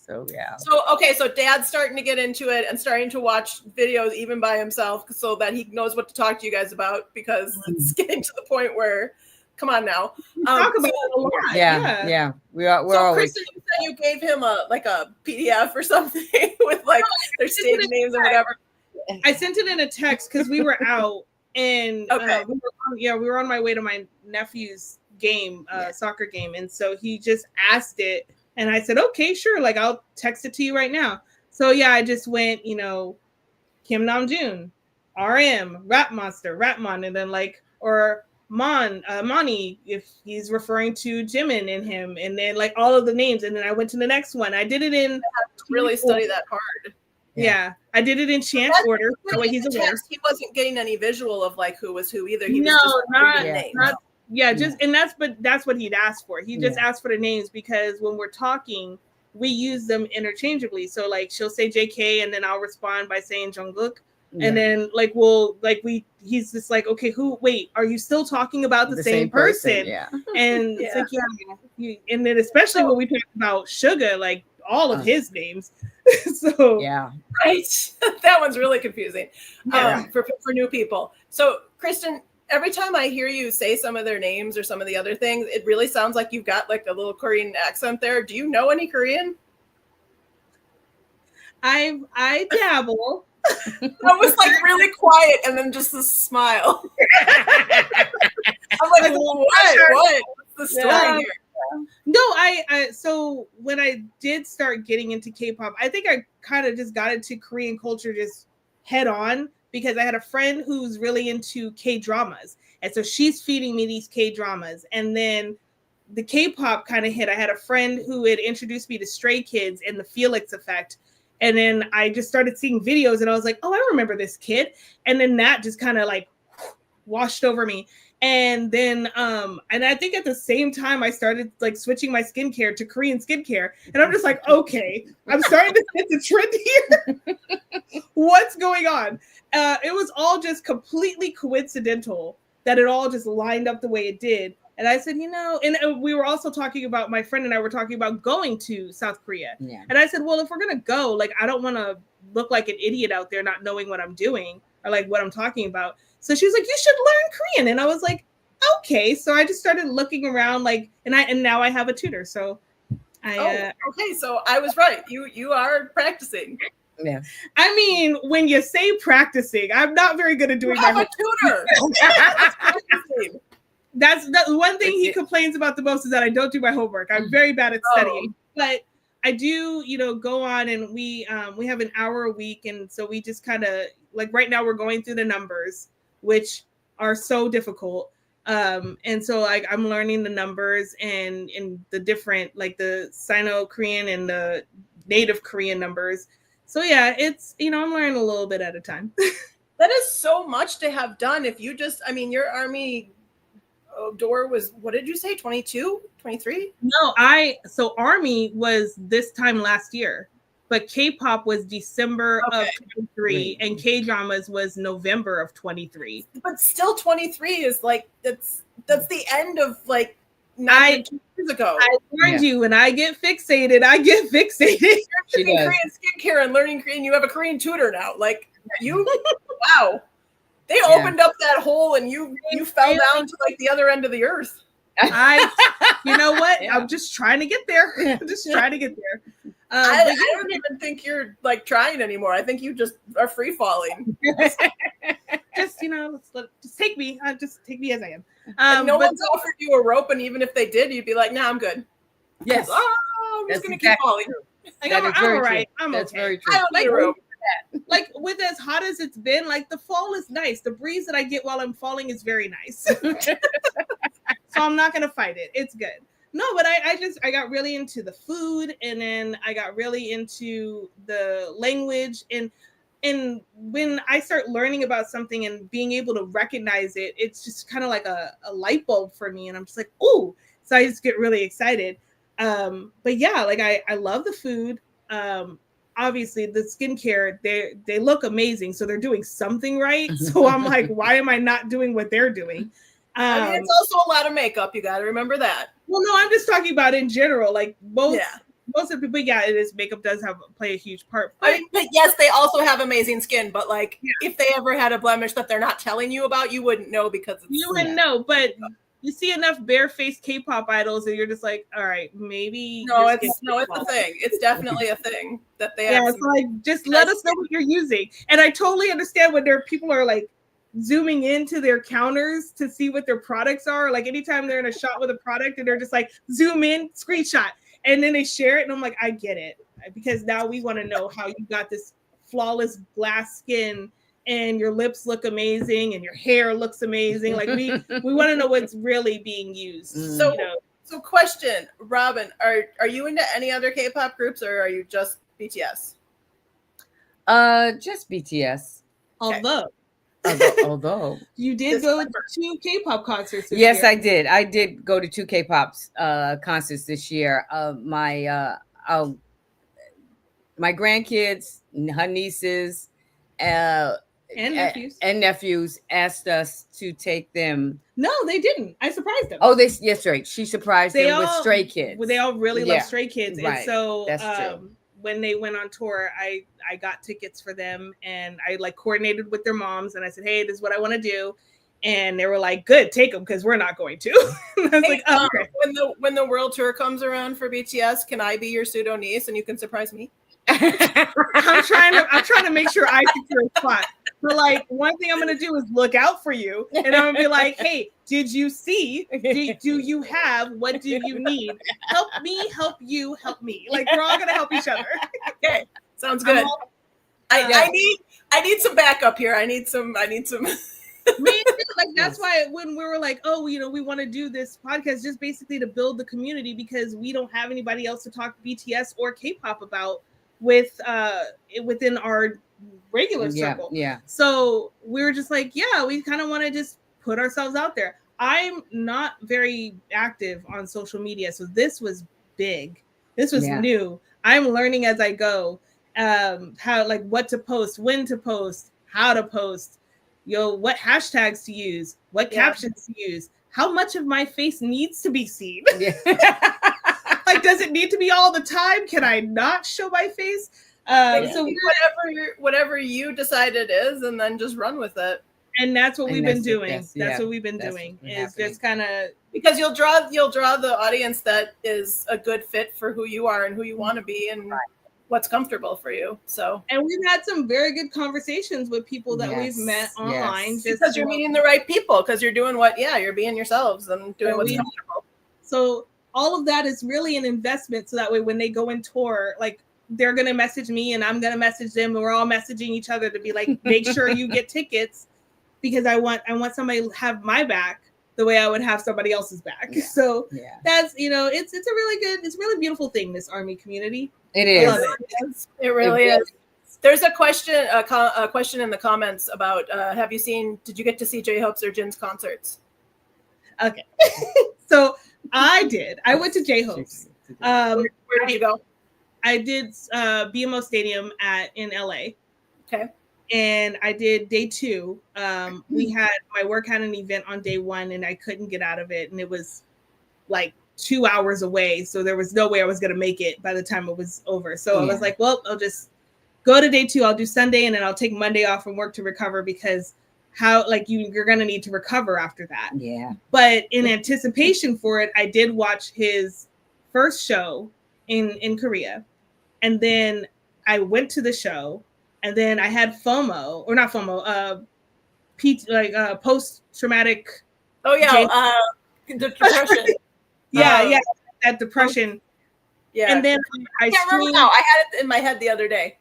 Speaker 1: So Dad's starting to get into it and starting to watch videos even by himself so that he knows what to talk to you guys about because it's getting to the point where, come on now,
Speaker 3: talk about it a lot.
Speaker 2: Yeah. We're always.
Speaker 1: Kristen, you said you gave him a PDF or something with like their stage names and whatever.
Speaker 3: I sent it in a text because we were out and we were on my way to my nephew's game, soccer game, and so he just asked it. And I said, okay, sure. Like, I'll text it to you right now. So, yeah, I just went, Kim Namjoon, RM, Rap Monster, Rapmon, and then or Mani, if he's referring to Jimin in him, and then all of the names. And then I went to the next one. I did it in.
Speaker 1: I have to really study that hard.
Speaker 3: Yeah, I did it in chant order. That way he's aware.
Speaker 1: He wasn't getting any visual of like who was who either. He was
Speaker 3: just and that's what he'd asked for. He just asked for the names because when we're talking, we use them interchangeably. So like she'll say JK and then I'll respond by saying Jungkook. Yeah. And then he's just like, okay, are you still talking about the same person? Yeah. And it's like, and then especially when we talk about Suga, like all of his names. So
Speaker 1: right. That one's really confusing for new people. So Kristen, every time I hear you say some of their names or some of the other things, it really sounds like you've got like a little Korean accent there. Do you know any Korean?
Speaker 3: I dabble.
Speaker 1: That was like really quiet and then just a smile. I'm like, what? What's the story here?
Speaker 3: No, so when I did start getting into K-pop, I think I kind of just got into Korean culture just head on because I had a friend who's really into K-dramas. And so she's feeding me these K-dramas. And then the K-pop kind of hit. I had a friend who had introduced me to Stray Kids and the Felix Effect. And then I just started seeing videos and I was like, oh, I remember this kid. And then that just kind of like washed over me. And then, and I think at the same time I started like switching my skincare to Korean skincare. And I'm just like, okay, I'm starting to hit the trend here. What's going on? It was all just completely coincidental that it all just lined up the way it did. And I said, and we were also talking about, my friend and I were talking about going to South Korea. Yeah. And I said, well, if we're going to go, like, I don't want to look like an idiot out there not knowing what I'm doing or like what I'm talking about. So she was like, you should learn Korean. And I was like, okay. So I just started looking around like, and now I have a tutor. So
Speaker 1: okay. So I was right. You are practicing.
Speaker 2: Yeah.
Speaker 3: I mean, when you say practicing, I'm not very good at doing my
Speaker 1: homework. Tutor.
Speaker 3: That's one thing he complains about the most is that I don't do my homework. I'm very bad at studying, but I do, go on and we have an hour a week. And so we just kind of like right now we're going through the numbers, which are so difficult. And so like I'm learning the numbers and the different, like the Sino-Korean and the native Korean numbers. So yeah, it's, I'm learning a little bit at a time.
Speaker 1: That is so much to have done. If you just, your Army door was, what did you say? 22, 23?
Speaker 3: No, so Army was this time last year, but K-pop was December of 23 and K-dramas was November of 23.
Speaker 1: But still 23 is like, that's the end of like 9 years ago.
Speaker 3: I warned you, when I get fixated, I get fixated.
Speaker 1: You're doing Korean skincare and learning Korean. You have a Korean tutor now. Like you, wow. They opened up that hole and you fell down to like the other end of the earth.
Speaker 3: You know what? Yeah. I'm just trying to get there.
Speaker 1: I don't even think you're like trying anymore. I think you just are free falling.
Speaker 3: just take me. Just take me as I
Speaker 1: am. No one's offered you a rope, and even if they did, you'd be like, "Nah, I'm good."
Speaker 2: Yes.
Speaker 1: I'm just gonna keep falling.
Speaker 3: Like, I'm all right.
Speaker 2: That's very true.
Speaker 1: I don't need a rope.
Speaker 3: Like with as hot as it's been, like the fall is nice. The breeze that I get while I'm falling is very nice. So I'm not gonna fight it. It's good. No, but I got really into the food, and then I got really into the language, and when I start learning about something and being able to recognize it, it's just kind of like a light bulb for me, and I'm just like, ooh. So I just get really excited. But yeah, like I love the food. Obviously the skincare, they look amazing, so they're doing something right. So I'm like, why am I not doing what they're doing?
Speaker 1: It's also a lot of makeup. You got to remember that.
Speaker 3: Well, no, I'm just talking about in general. Like most of the people, it is, makeup does play a huge part.
Speaker 1: But yes, they also have amazing skin. But like, if they ever had a blemish that they're not telling you about, you wouldn't know because
Speaker 3: you wouldn't know. But you see enough barefaced K-pop idols, and you're just like, all right, maybe.
Speaker 1: It's a thing. It's definitely a thing that they have.
Speaker 3: Yeah, so like, just let us know what you're using. And I totally understand when people are like zooming into their counters to see what their products are. Like anytime they're in a shot with a product, and they're just like, zoom in, screenshot, and then they share it, and I'm like, I get it, because now we want to know how you got this flawless glass skin. And your lips look amazing, and your hair looks amazing. Like we want to know what's really being used.
Speaker 1: So question, Robin, are you into any other K-pop groups, or are you just BTS?
Speaker 2: Just BTS.
Speaker 3: Although you did go to 2 K-pop concerts this year.
Speaker 2: Yes, I did. I did go to 2 K-pop concerts this year. My grandkids, her nieces, and nephews asked us to take them.
Speaker 3: No, they didn't. I surprised them.
Speaker 2: Oh, yes, right. She surprised them with Stray Kids.
Speaker 3: Well, they all really love Stray Kids,
Speaker 2: right.
Speaker 3: And so
Speaker 2: that's true.
Speaker 3: When they went on tour, I got tickets for them, and I like coordinated with their moms, and I said, "Hey, this is what I want to do," and they were like, "Good, take them because we're not going to." I was like, "Oh, okay."
Speaker 1: When the world tour comes around for BTS, can I be your pseudo niece and you can surprise me?
Speaker 3: I'm trying to make sure I secure a spot. But like, one thing I'm gonna do is look out for you, and I'm gonna be like, "Hey, did you see? Do you have? What do you need? Help me, help you, help me. Like, we're all gonna help each other."
Speaker 1: Okay, sounds good. I need some backup here. I need some.
Speaker 3: Me too. Like, that's why when we were like, "Oh, we want to do this podcast just basically to build the community because we don't have anybody else to talk BTS or K-pop about within our regular circle."
Speaker 2: Yeah.
Speaker 3: So we were just like, yeah, we kind of want to just put ourselves out there. I'm not very active on social media, so this was big. This was new. I'm learning as I go, how, like, what to post, when to post, how to post, what hashtags to use, what captions to use, how much of my face needs to be seen. Like, does it need to be all the time? Can I not show my face? So
Speaker 1: whatever you decide it is, and then just run with it.
Speaker 3: And that's what we've been doing. That's what we've been doing. Is just kind of,
Speaker 1: because you'll draw the audience that is a good fit for who you are and who you want to be and what's comfortable for you. So,
Speaker 3: and we've had some very good conversations with people that we've met online.
Speaker 1: Just because you're meeting the right people, because you're doing you're being yourselves and doing what's comfortable.
Speaker 3: So all of that is really an investment. So that way, when they go and tour, like, they're going to message me and I'm going to message them, and we're all messaging each other to be like, make sure you get tickets, because I want somebody to have my back the way I would have somebody else's back. Yeah. So that's, it's a really beautiful thing, this ARMY community.
Speaker 2: It is.
Speaker 3: I love it.
Speaker 1: It really is. There's a question in the comments about, did you get to see J-Hope's or Jin's concerts?
Speaker 3: Okay. So I did. I went to J-Hope's.
Speaker 1: Where did you go?
Speaker 3: I did BMO Stadium in LA.
Speaker 1: Okay.
Speaker 3: And I did day 2. My work had an event on day 1 and I couldn't get out of it. And it was like 2 hours away. So there was no way I was going to make it by the time it was over. So I was like, well, I'll just go to day 2. I'll do Sunday and then I'll take Monday off from work to recover, because you're going to need to recover after that.
Speaker 2: Yeah.
Speaker 3: But in anticipation for it, I did watch his first show in Korea. And then I went to the show, and then I had FOMO, or not FOMO, post-traumatic.
Speaker 1: Oh yeah, the depression.
Speaker 3: That depression.
Speaker 1: Yeah.
Speaker 3: And then
Speaker 1: I can't remember now. I had it in my head the other day.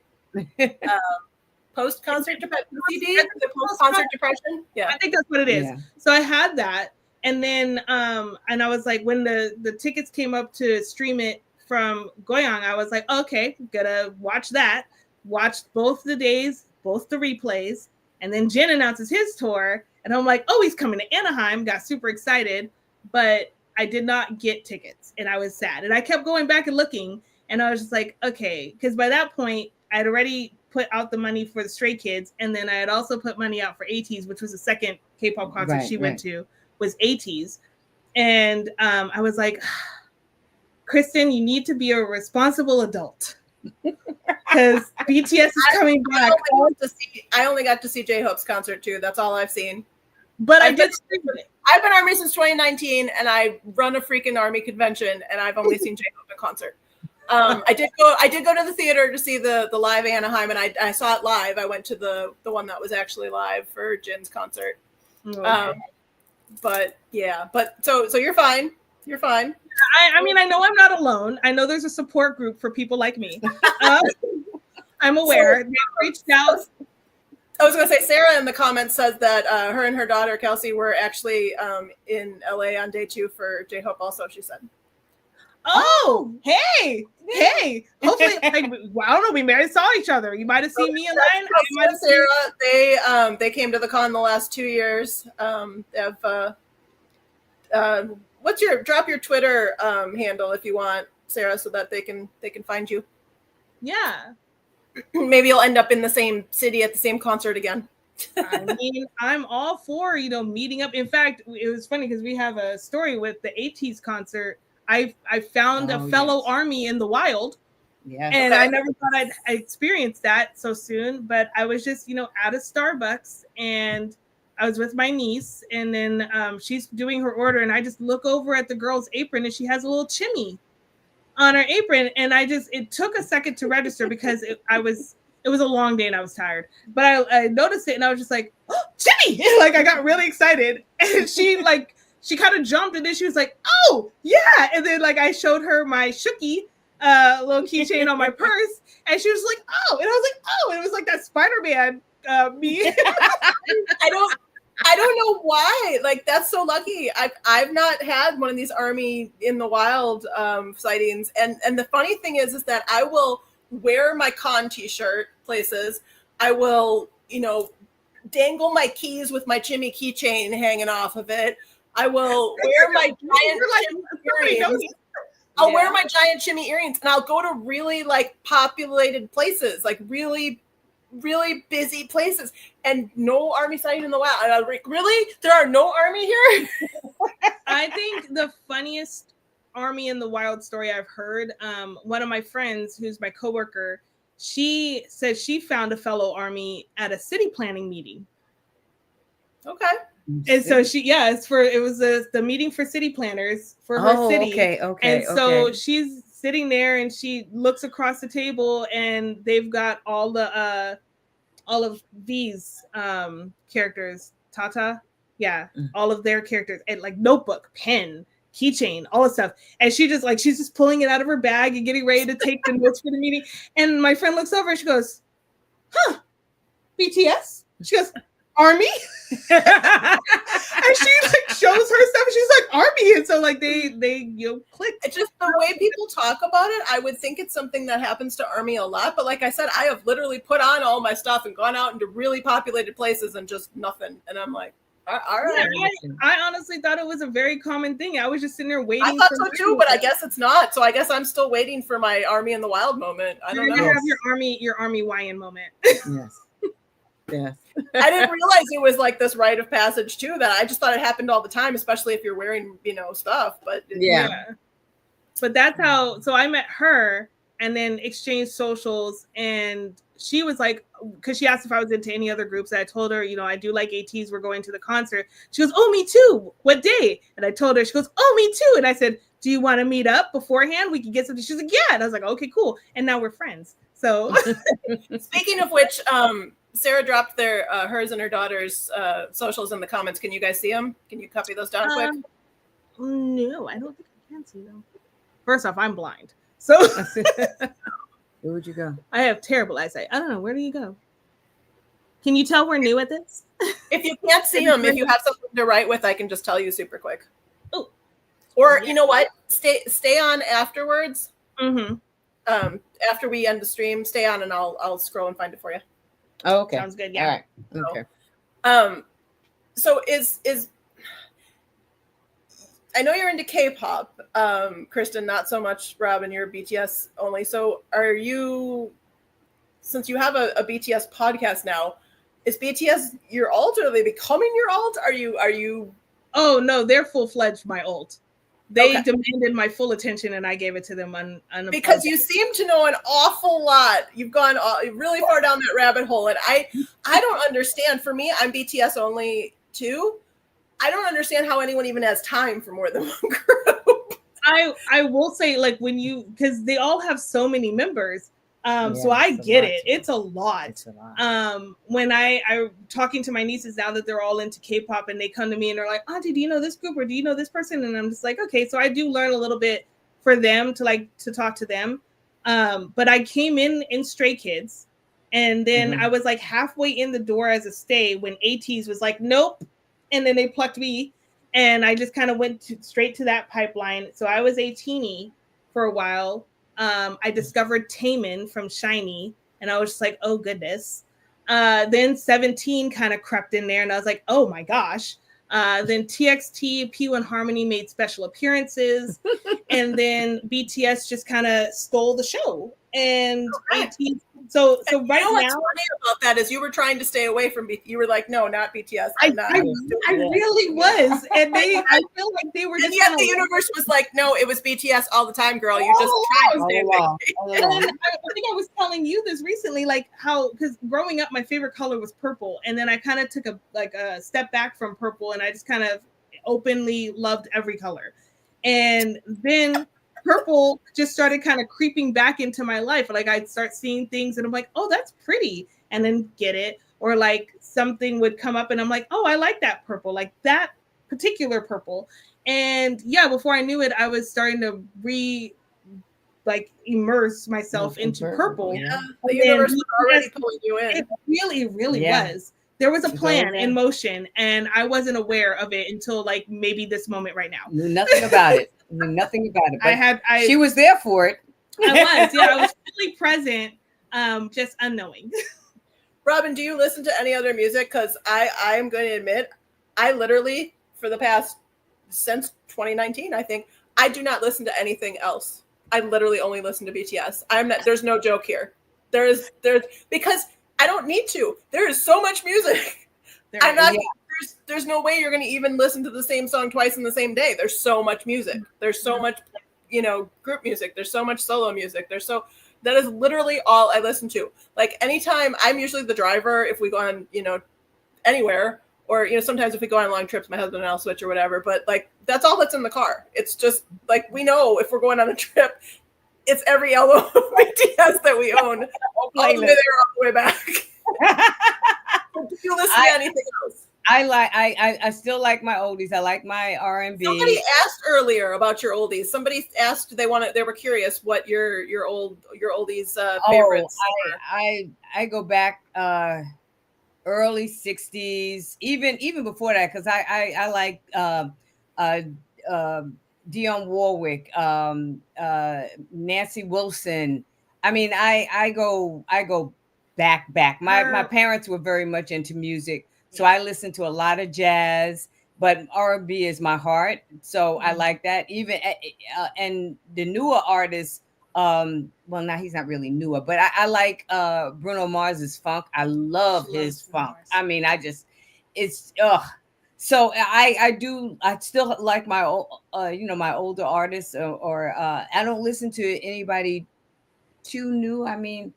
Speaker 1: Post-concert depression. The post-concert depression. Yeah,
Speaker 3: I think that's what it is. Yeah. So I had that, and then and I was like, when the tickets came up to stream it from Goyang, I was like, okay, gonna watch that. Watched both the days, both the replays, and then Jin announces his tour, and I'm like, oh, he's coming to Anaheim. Got super excited, but I did not get tickets, and I was sad. And I kept going back and looking, and I was just like, okay, because by that point, I'd already put out the money for the Stray Kids, and then I had also put money out for ATEEZ, which was the second K-pop concert she went to, was ATEEZ. And I was like, Kristen, you need to be a responsible adult, because BTS is coming back.
Speaker 1: I only got to see J-Hope's concert too. That's all I've seen.
Speaker 3: But I've been
Speaker 1: ARMY since 2019, and I run a freaking ARMY convention, and I've only seen J-Hope in concert. I did go to the theater to see the live Anaheim, and I saw it live. I went to the one that was actually live for Jin's concert. Okay. So you're fine. You're fine.
Speaker 3: I mean, I know I'm not alone. I know there's a support group for people like me. I'm aware. They reached out.
Speaker 1: I was going to say, Sarah in the comments says that her and her daughter, Kelsey, were actually in LA on day 2 for J-Hope also, she said.
Speaker 3: Oh, hey. hey, hopefully, like, I don't know, we might have saw each other. You might have seen me in line.
Speaker 1: I might have Sarah. They came to the con the last 2 years. Drop your Twitter handle if you want, Sarah, so that they can find you.
Speaker 3: Yeah.
Speaker 1: Maybe you'll end up in the same city at the same concert again.
Speaker 3: I mean, I'm all for, meeting up. In fact, it was funny because we have a story with the ATEEZ concert. I found a fellow ARMY in the wild.
Speaker 2: Yeah.
Speaker 3: And I never thought I'd experience that so soon, but I was just, at a Starbucks, and I was with my niece, and then she's doing her order, and I just look over at the girl's apron, and she has a little chimney on her apron, and it took a second to register because it was a long day and I was tired, but I noticed it, and I was just like, oh, Jimmy! Like, I got really excited, and she kind of jumped, and then she was like, oh yeah, and then like I showed her my Shooky little keychain on my purse, and she was like, oh, and I was like, oh, and it was like that Spider-Man me.
Speaker 1: I don't know why. Like, that's so lucky. I've not had one of these ARMY in the wild sightings. And the funny thing is that I will wear my con t-shirt places. I will, dangle my keys with my Jimmy keychain hanging off of it. I will wear my giant earrings. I'll wear my giant shimmy earrings, and I'll go to really populated places, really, really busy places, and no ARMY sighting in the wild. And I'm like, really? There are no ARMY here?
Speaker 3: I think the funniest ARMY in the wild story I've heard, one of my friends, who's my coworker, she said she found a fellow ARMY at a city planning meeting.
Speaker 1: Okay.
Speaker 3: And so it was the meeting for city planners for her city.
Speaker 2: Okay.
Speaker 3: And so she's sitting there, and she looks across the table, and they've got all of these characters, Tata, all of their characters, and like notebook, pen, keychain, all this stuff. And she's just pulling it out of her bag and getting ready to take the notes for the meeting. And my friend looks over and she goes, huh, BTS? She goes, ARMY? And she shows her stuff, and she's like, ARMY. And so they click.
Speaker 1: It's just the way people talk about it. I would think it's something that happens to ARMY a lot, but like I said, I have literally put on all my stuff and gone out into really populated places and just nothing. And I'm like, all right.
Speaker 3: Yeah, I honestly thought it was a very common thing. I was just sitting there waiting.
Speaker 1: I thought so too, but I guess it's not. So I guess I'm still waiting for my ARMY in the wild moment. I don't know.
Speaker 3: You're gonna have your ARMY Wyan moment.
Speaker 2: Yes. Yes.
Speaker 1: I didn't realize it was like this rite of passage too. That I just thought it happened all the time, especially if you're wearing, stuff. But
Speaker 3: But that's how. So I met her and then exchanged socials, and she was like, because she asked if I was into any other groups. I told her, I do like ATEEZ. We're going to the concert. She goes, oh, me too. What day? And I told her. She goes, oh, me too. And I said, do you want to meet up beforehand? We can get something. She's like, yeah. And I was like, okay, cool. And now we're friends. So
Speaker 1: speaking of which, Sarah dropped hers and her daughter's socials in the comments. Can you guys see them? Can you copy those down quick?
Speaker 3: No, I don't think I can see them. First off, I'm blind. So
Speaker 2: where would you go?
Speaker 3: I have terrible eyesight. I don't know. Where do you go? Can you tell we're new at this?
Speaker 1: If you can't see them, if you have something to write with, I can just tell you super quick.
Speaker 3: Oh.
Speaker 1: Or you know what? Stay on afterwards.
Speaker 3: Mm-hmm.
Speaker 1: After we end the stream, stay on and I'll scroll and find it for you.
Speaker 2: Oh, okay.
Speaker 3: Sounds good. Yeah.
Speaker 2: All right. Okay.
Speaker 1: So is I know you're into K-pop, Kristen, not so much Robin, you're BTS only. So are you, since you have a BTS podcast now, is BTS your alt, or are they becoming your alt? Are you? Oh
Speaker 3: no, they're full-fledged my alt. They demanded my full attention, and I gave it to them
Speaker 1: because you seem to know an awful lot. You've gone really far down that rabbit hole, and I don't understand. For me, I'm BTS only too. I don't understand how anyone even has time for more than one group.
Speaker 3: I will say, because they all have so many members. So I get it. It's a lot. When I'm talking to my nieces now that they're all into K-pop, and they come to me and they're like, Auntie, do you know this group, or do you know this person? And I'm just like, okay. So I do learn a little bit for them to talk to them. But I came in Stray Kids, and then I was like halfway in the door as a stay when ATEEZ was like, nope. And then they plucked me, and I just kind of went straight to that pipeline. So I was a teenie for a while. I discovered Taemin from SHINee, and I was just like, oh goodness. Then 17 kind of crept in there, and I was like, oh my gosh. Then TXT, P1 Harmony made special appearances, and then BTS just kind of stole the show. And so right now,
Speaker 1: what's funny about that is you were trying to stay away from BTS. You were like, no, not BTS.
Speaker 3: I really was, and I feel like they were.
Speaker 1: And yet the universe was like, no, it was BTS all the time, girl. You just tried to stay away.
Speaker 3: And I think I was telling you this recently, like how, because growing up, my favorite color was purple, and then I kind of took a step back from purple, and I just kind of openly loved every color, and then purple just started kind of creeping back into my life. Like I'd start seeing things and I'm like, oh, that's pretty, and then get it. Or like something would come up and I'm like, oh, I like that purple, like that particular purple. And yeah, before I knew it, I was starting to immerse myself into purple.
Speaker 1: Yeah, the universe was already pulling you in.
Speaker 3: It really was. There was a plan in motion, and I wasn't aware of it until like maybe this moment right now.
Speaker 4: Knew nothing about it. But she was there for it.
Speaker 3: I was fully present, just unknowing.
Speaker 1: Robin, do you listen to any other music? Because I am going to admit, I literally, for the past, since 2019, I think, I do not listen to anything else. I literally only listen to BTS. There's no joke here. There's because I don't need to. There is so much music. There's no way you're going to even listen to the same song twice in the same day. There's so much music. There's so much, group music. There's so much solo music. That is literally all I listen to. Like anytime, I'm usually the driver if we go on, anywhere, or, sometimes if we go on long trips, my husband and I'll switch or whatever, but like, that's all that's in the car. It's just like, we know if we're going on a trip, it's every album of BTS that we own, all the way there, all the way back. Do you listen to anything else?
Speaker 4: I still like my oldies. I like my R&B.
Speaker 1: Somebody asked earlier about your oldies. Somebody asked they were curious what your oldies favorites were.
Speaker 4: I go back early 60s, even before that, because I like Dionne Warwick, Nancy Wilson. I mean, I go back. My parents were very much into music. So I listen to a lot of jazz, but R&B is my heart. So I like that. Even and the newer artists, well, now he's not really newer, but I like Bruno Mars's funk. I love his funk. I mean, So I still like my my older artists, or I don't listen to anybody too new. I mean.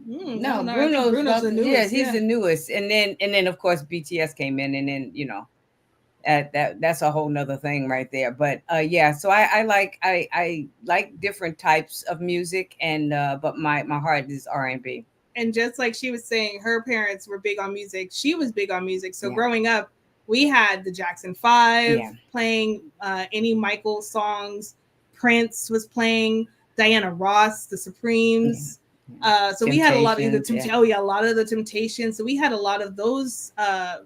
Speaker 4: No, Bruno's the newest. Yes, he's the newest, and then of course BTS came in, and then that's a whole nother thing right there. But so I like different types of music, and but my heart is R&B.
Speaker 3: And just like she was saying, her parents were big on music. She was big on music. So growing up, we had the Jackson 5 playing any Michael songs. Prince was playing, Diana Ross, the Supremes. So we had a lot of a lot of the Temptations. So we had a lot of those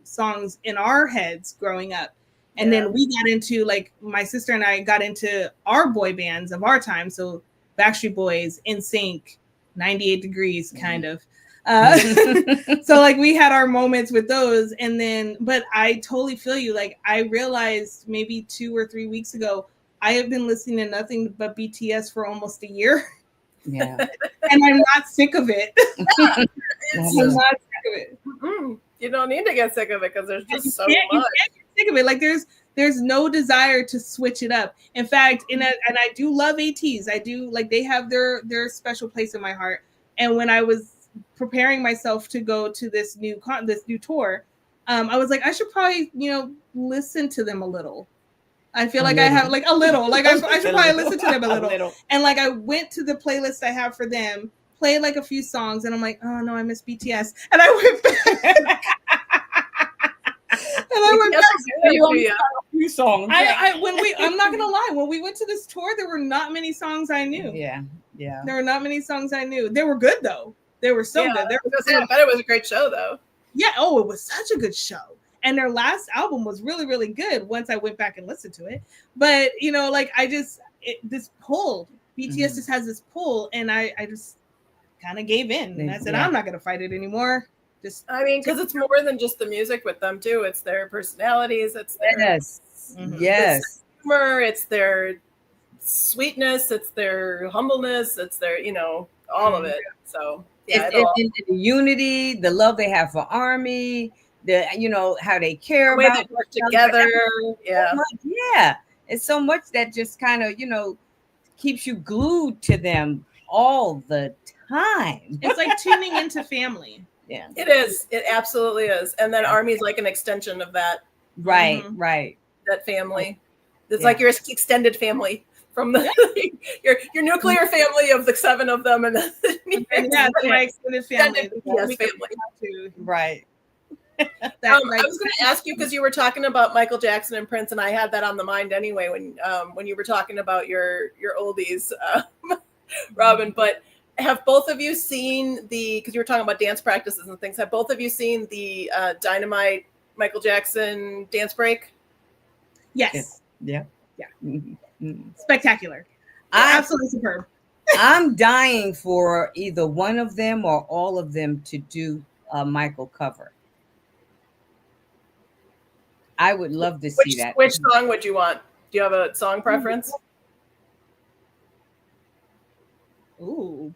Speaker 3: songs in our heads growing up. And then we got into, like, my sister and I got into our boy bands of our time. So Backstreet Boys, NSYNC, 98 Degrees, kind of. So like we had our moments with those. And then, but I totally feel you. Like I realized maybe 2 or 3 weeks ago, I have been listening to nothing but BTS for almost a year.
Speaker 4: Yeah.
Speaker 3: And I'm not sick of it. I'm not sick of it.
Speaker 1: Mm-hmm. You don't need to get sick of it because there's just so much. You can't
Speaker 3: get sick of it. Like there's no desire to switch it up. In fact, and I do love ATs. I do, like, they have their special place in my heart. And when I was preparing myself to go to this new tour, I was like, I should probably listen to them a little. I feel like I have like a little, like I should probably listen to them a little. And like I went to the playlist I have for them, played like a few songs, and I'm like, oh no, I miss BTS. And I went back.
Speaker 4: A few songs.
Speaker 3: I'm not gonna lie, when we went to this tour, there were not many songs I knew.
Speaker 4: Yeah.
Speaker 3: There were not many songs I knew. They were good though. They were so good.
Speaker 1: I bet it was a great show though.
Speaker 3: Yeah. Oh, it was such a good show. And their last album was really, really good once I went back and listened to it. But, like, this pulled. BTS just has this pull, and I just kind of gave in, and I said, I'm not gonna fight it anymore. Just,
Speaker 1: I mean, because it's more than just the music with them too. It's their personalities. It's their
Speaker 2: yes,
Speaker 1: humor. It's their sweetness. It's their humbleness. It's their, all of it. So yeah,
Speaker 2: it's the unity, the love they have for ARMY, how they care
Speaker 1: the way
Speaker 2: about
Speaker 1: they work together. Yeah,
Speaker 2: yeah. It's so much that just kind of keeps you glued to them all the time.
Speaker 3: It's like tuning into family.
Speaker 2: Yeah,
Speaker 1: it is. It absolutely is. And then ARMY's like an extension of that.
Speaker 2: Right, right.
Speaker 1: That family. It's like your extended family from the your nuclear family of the 7 of them, and then
Speaker 3: my extended family.
Speaker 2: Right.
Speaker 1: I was going to ask you, because you were talking about Michael Jackson and Prince, and I had that on the mind anyway when you were talking about your oldies, Robin. But have both of you seen because you were talking about dance practices and things? Have both of you seen the Dynamite Michael Jackson dance break?
Speaker 3: Yes.
Speaker 2: Yeah.
Speaker 3: Spectacular. Absolutely superb.
Speaker 2: I'm dying for either one of them or all of them to do a Michael cover. I would love to see that.
Speaker 1: Which song would you want? Do you have a song preference?
Speaker 3: Ooh.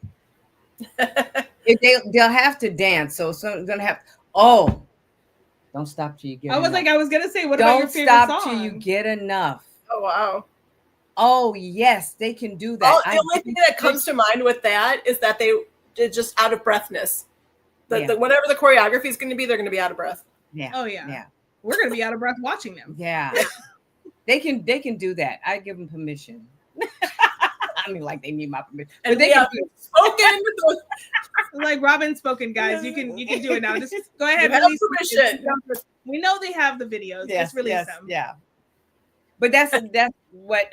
Speaker 2: They'll have to dance, so they're gonna have. Oh, don't stop till you get.
Speaker 3: I was gonna say, what
Speaker 2: don't
Speaker 3: about your favorite song?
Speaker 2: Don't stop till you get enough.
Speaker 1: Oh wow.
Speaker 2: Oh yes, they can do that.
Speaker 1: The only thing that comes to mind with that is that they're just out of breathness. Whatever the choreography is going to be, they're going to be out of breath.
Speaker 2: Yeah.
Speaker 3: Oh yeah. Yeah. We're going to be out of breath watching them.
Speaker 2: Yeah. They can do that. I give them permission. I mean, like they need my permission.
Speaker 1: And
Speaker 2: but they can
Speaker 1: spoken.
Speaker 3: Like Robin spoken, guys. You can do it now. Just go ahead
Speaker 1: and
Speaker 3: release
Speaker 1: permission.
Speaker 3: We know they have the videos. Just release them.
Speaker 2: Yeah. But that's what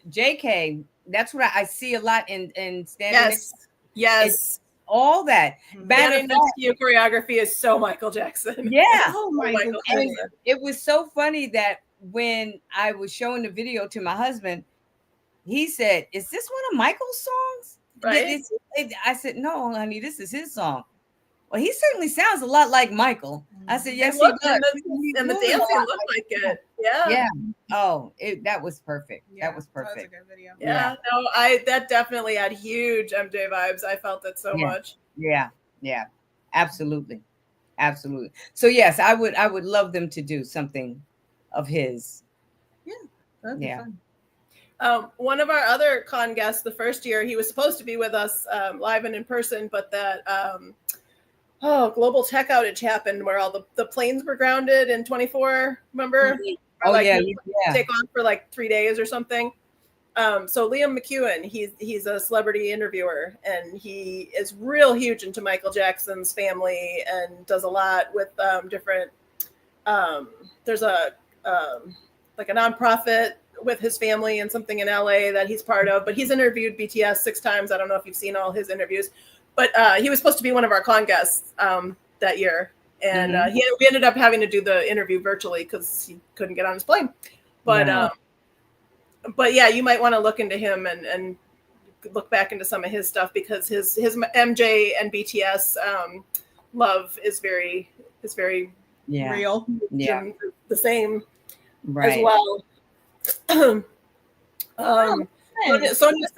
Speaker 2: JK. That's what I see a lot in standing.
Speaker 1: Yes.
Speaker 2: It's all that.
Speaker 1: Standing next to you choreography is so Michael Jackson.
Speaker 2: Yeah.
Speaker 3: Oh my God.
Speaker 2: And it was so funny that when I was showing the video to my husband, he said, "Is this one of Michael's songs?"
Speaker 1: Right.
Speaker 2: I said, "No, honey, this is his song." Well, he certainly sounds a lot like Michael. I said, "Yes, he does."
Speaker 1: And the dancing looked like it. Yeah.
Speaker 2: Yeah. Oh, that was perfect.
Speaker 3: Yeah,
Speaker 2: that was perfect.
Speaker 3: That was a good video.
Speaker 1: Yeah. No, that definitely had huge MJ vibes. I felt it so much.
Speaker 2: Yeah. Yeah. Absolutely. Absolutely. So yes, I would love them to do something of his.
Speaker 3: Yeah. That'd be fun.
Speaker 1: One of our other con guests, the first year, he was supposed to be with us live and in person, but that global tech outage happened where all the planes were grounded in 24. Remember? Take off for like 3 days or something. So Liam McEwen, he's a celebrity interviewer, and he is real huge into Michael Jackson's family and does a lot with different. There's a like a nonprofit with his family and something in LA that he's part of, but he's interviewed BTS 6 times. I don't know if you've seen all his interviews, but he was supposed to be one of our con guests that year. And we ended up having to do the interview virtually because he couldn't get on his plane. But but yeah, you might want to look into him and look back into some of his stuff, because his MJ and BTS love is very
Speaker 3: real.
Speaker 2: Yeah,
Speaker 1: the same
Speaker 2: right.
Speaker 1: as well. Sonia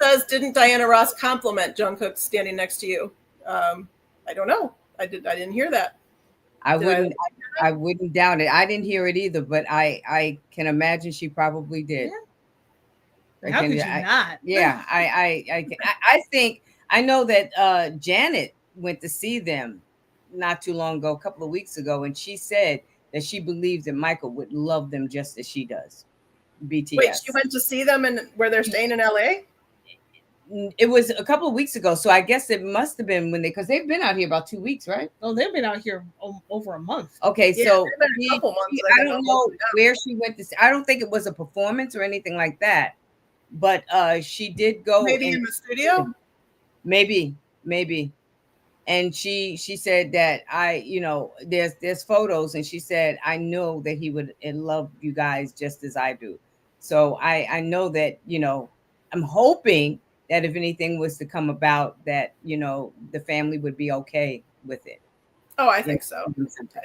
Speaker 1: says, "Didn't Diana Ross compliment Jungkook standing next to you?" I don't know. I didn't hear that.
Speaker 2: I wouldn't doubt it. I didn't hear it either, but I can imagine she probably did.
Speaker 3: Yeah. How could you not?
Speaker 2: Yeah, I think I know that Janet went to see them not too long ago, a couple of weeks ago, and she said that she believes that Michael would love them just as she does. BTS.
Speaker 1: Wait, she went to see them and where they're staying in LA?
Speaker 2: It was a couple of weeks ago, so I guess it must have been because they've been out here about 2 weeks, right?
Speaker 3: Oh, they've been out here over a month.
Speaker 2: Okay,
Speaker 1: yeah,
Speaker 2: so
Speaker 1: a couple months,
Speaker 2: I don't know where she went to see. I don't think it was a performance or anything like that, but she did go.
Speaker 1: Maybe in the studio.
Speaker 2: Maybe, and she said that there's photos, and she said I know that he would love you guys just as I do. So I know that I'm hoping
Speaker 4: that if anything was to come about, that the family would be okay with it.
Speaker 1: Oh, I think so.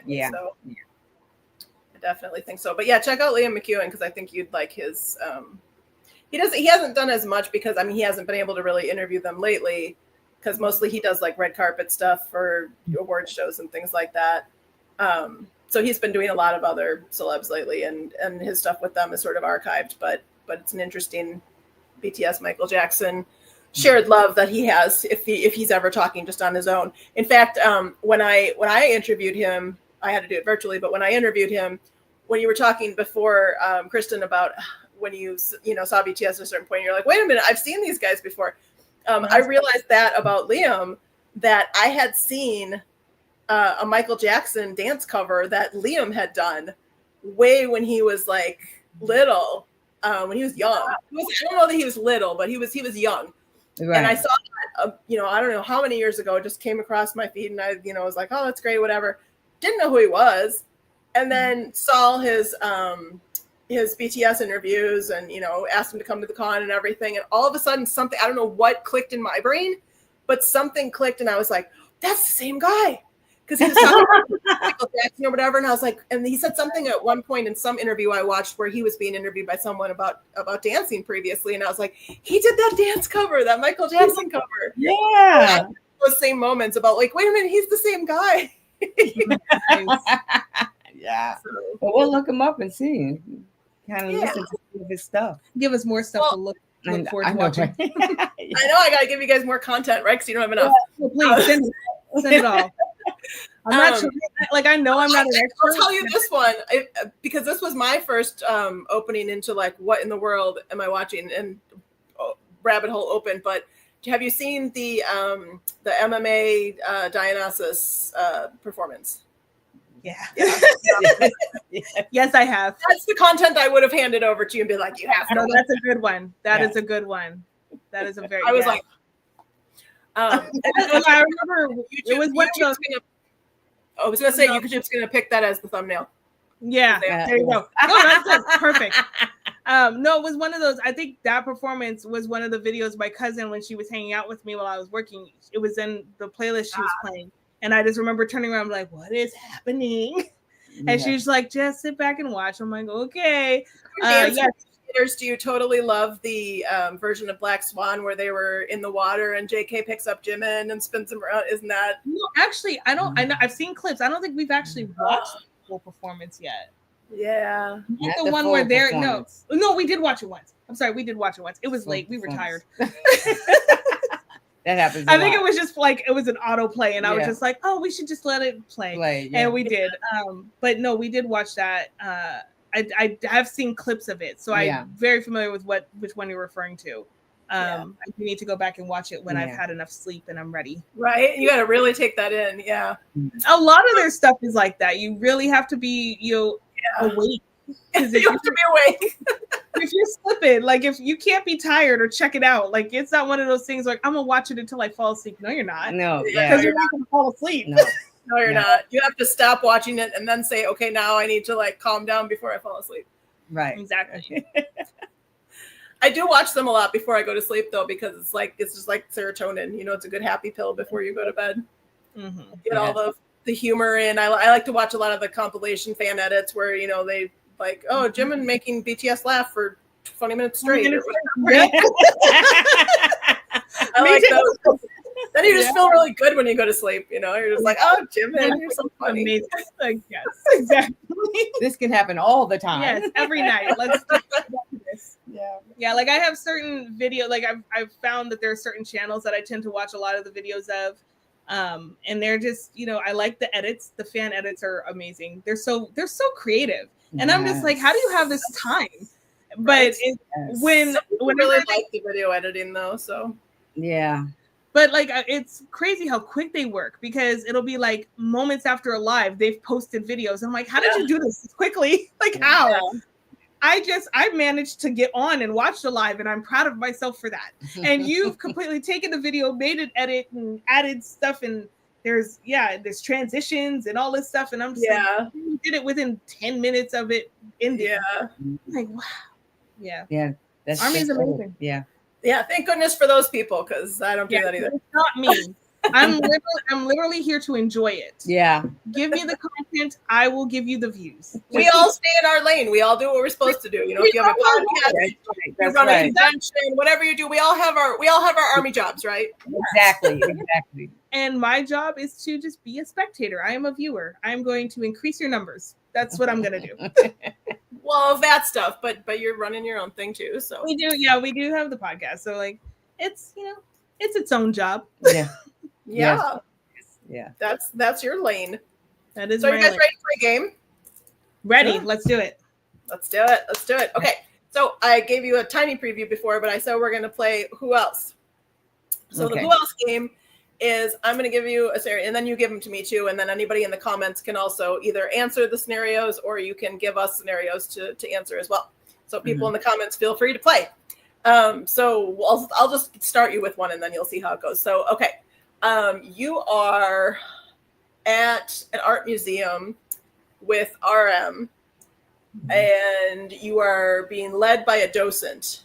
Speaker 4: Yeah.
Speaker 1: I definitely think so. But yeah, check out Liam McEwen because I think you'd like his. He hasn't done as much because he hasn't been able to really interview them lately because mostly he does like red carpet stuff for award shows and things like that. So he's been doing a lot of other celebs lately, and his stuff with them is sort of archived. But it's an interesting BTS Michael Jackson shared love that he has if he's ever talking just on his own. In fact, when I interviewed him, I had to do it virtually, but when I interviewed him, when you were talking before, Kristen, about when you saw BTS at a certain point, you're like, wait a minute, I've seen these guys before. I realized that about Liam, that I had seen a Michael Jackson dance cover that Liam had done way when he was like little, when he was young. I don't know that he was little, but he was young. Right. And I saw that, I don't know how many years ago, it just came across my feed, and I, was like, oh, that's great, whatever. Didn't know who he was, and then saw his BTS interviews, and asked him to come to the con and everything. And all of a sudden, something, I don't know what clicked in my brain, but something clicked, and I was like, that's the same guy. Because he was talking about Michael Jackson or whatever, and I was like, and he said something at one point in some interview I watched where he was being interviewed by someone about dancing previously, and I was like, he did that dance cover, that Michael Jackson cover.
Speaker 4: Yeah.
Speaker 1: Those same moments about like, wait a minute, he's the same guy.
Speaker 4: Yeah. So, well, we'll look him up and see. Kind of listen to some of his stuff.
Speaker 3: Give us more stuff to look forward to watching.
Speaker 1: I know I got to give you guys more content, right? Because you don't have enough.
Speaker 3: Yeah, please send it all. I'm not sure. Like, I know I'm not an expert.
Speaker 1: I'll tell you this one because this was my first opening into like, what in the world am I watching? And rabbit hole open. But have you seen the MMA Dionysus performance?
Speaker 3: Yeah. Yes, I have.
Speaker 1: That's the content I would have handed over to you and be like, you have to.
Speaker 3: No, that's a good one. That is a good one. That is a very.
Speaker 1: I was like.
Speaker 3: I remember it was one of those.
Speaker 1: I was going to say, YouTube's going to pick that as the thumbnail.
Speaker 3: Yeah, there you go. No, that's perfect. No, it was one of those. I think that performance was one of the videos my cousin, when she was hanging out with me while I was working, it was in the playlist she was playing. And I just remember turning around like, what is happening? And she's like, just sit back and watch. I'm like, okay.
Speaker 1: Do you totally love the version of Black Swan where they were in the water and JK picks up Jimin and spins him around? Isn't that?
Speaker 3: No, actually, I don't. I know I've seen clips. I don't think we've actually watched the full performance yet.
Speaker 1: Yeah,
Speaker 3: the one where they're no, we did watch it once. I'm sorry, we did watch it once. It was late. We were tired.
Speaker 4: That happens.
Speaker 3: I think it was just like it was an autoplay, and I was just like, oh, we should just let it play. And we did. But no, we did watch that. I have seen clips of it, so I'm very familiar with which one you're referring to. I need to go back and watch it when I've had enough sleep and I'm ready.
Speaker 1: Right, you got to really take that in. Yeah,
Speaker 3: a lot of their stuff is like that. You really have to be awake.
Speaker 1: You have to be awake.
Speaker 3: If you're slipping, like if you can't be tired or check it out, like it's not one of those things like I'm gonna watch it until I fall asleep. No, you're not.
Speaker 4: No,
Speaker 3: because you're not gonna fall asleep.
Speaker 1: No, you're not. You have to stop watching it and then say, okay, now I need to like calm down before I fall asleep.
Speaker 4: Right.
Speaker 3: Exactly.
Speaker 1: I do watch them a lot before I go to sleep though, because it's just like serotonin. It's a good happy pill before you go to bed. Mm-hmm. Get all the humor in. I like to watch a lot of the compilation fan edits where they like, oh, Jimin making BTS laugh for 20 minutes straight. I like those. Then you just feel really good when you go to sleep. You're just like, oh, Jimin, you're so funny.
Speaker 3: Amazing. Like, yes, exactly.
Speaker 4: This can happen all the time.
Speaker 3: Yes, every night. Let's do this. Yeah. Like I have certain video. Like I've found that there are certain channels that I tend to watch a lot of the videos of, and they're just I like the edits. The fan edits are amazing. They're so creative, and I'm just like, how do you have this time? But when
Speaker 1: really like the video editing though, so
Speaker 4: yeah.
Speaker 3: But like it's crazy how quick they work, because it'll be like moments after a live they've posted videos. I'm like, how did you do this quickly? Like how? I managed to get on and watch the live, and I'm proud of myself for that. And you've completely taken the video, made it edit, and added stuff, and there's transitions and all this stuff, and I'm just like, you did it within 10 minutes of it ending.
Speaker 1: Yeah.
Speaker 3: Like wow. Yeah.
Speaker 4: Yeah.
Speaker 3: ARMYS amazing.
Speaker 4: Yeah.
Speaker 1: Yeah, thank goodness for those people, because I don't do that either.
Speaker 3: It's not me. I'm literally here to enjoy it.
Speaker 4: Yeah.
Speaker 3: Give me the content. I will give you the views.
Speaker 1: We all stay in our lane. We all do what we're supposed to do. You know, if you have a podcast, you run a convention, whatever you do, we all have our army jobs, right?
Speaker 4: Exactly.
Speaker 3: And my job is to just be a spectator. I am a viewer. I'm going to increase your numbers. That's what I'm gonna do.
Speaker 1: Well, that stuff, but you're running your own thing too. So
Speaker 3: we do have the podcast. So like it's it's its own job.
Speaker 1: Yeah. That's your lane.
Speaker 3: That is.
Speaker 1: So are you guys ready for a game?
Speaker 3: Ready. Yeah. Let's do it.
Speaker 1: Let's do it. Okay. So I gave you a tiny preview before, but I said we're going to play Who Else. So the Who Else game is I'm going to give you a scenario, and then you give them to me too, and then anybody in the comments can also either answer the scenarios, or you can give us scenarios to answer as well. So people in the comments, feel free to play. So I'll just start you with one, and then you'll see how it goes. So, okay. You are at an art museum with RM, and you are being led by a docent.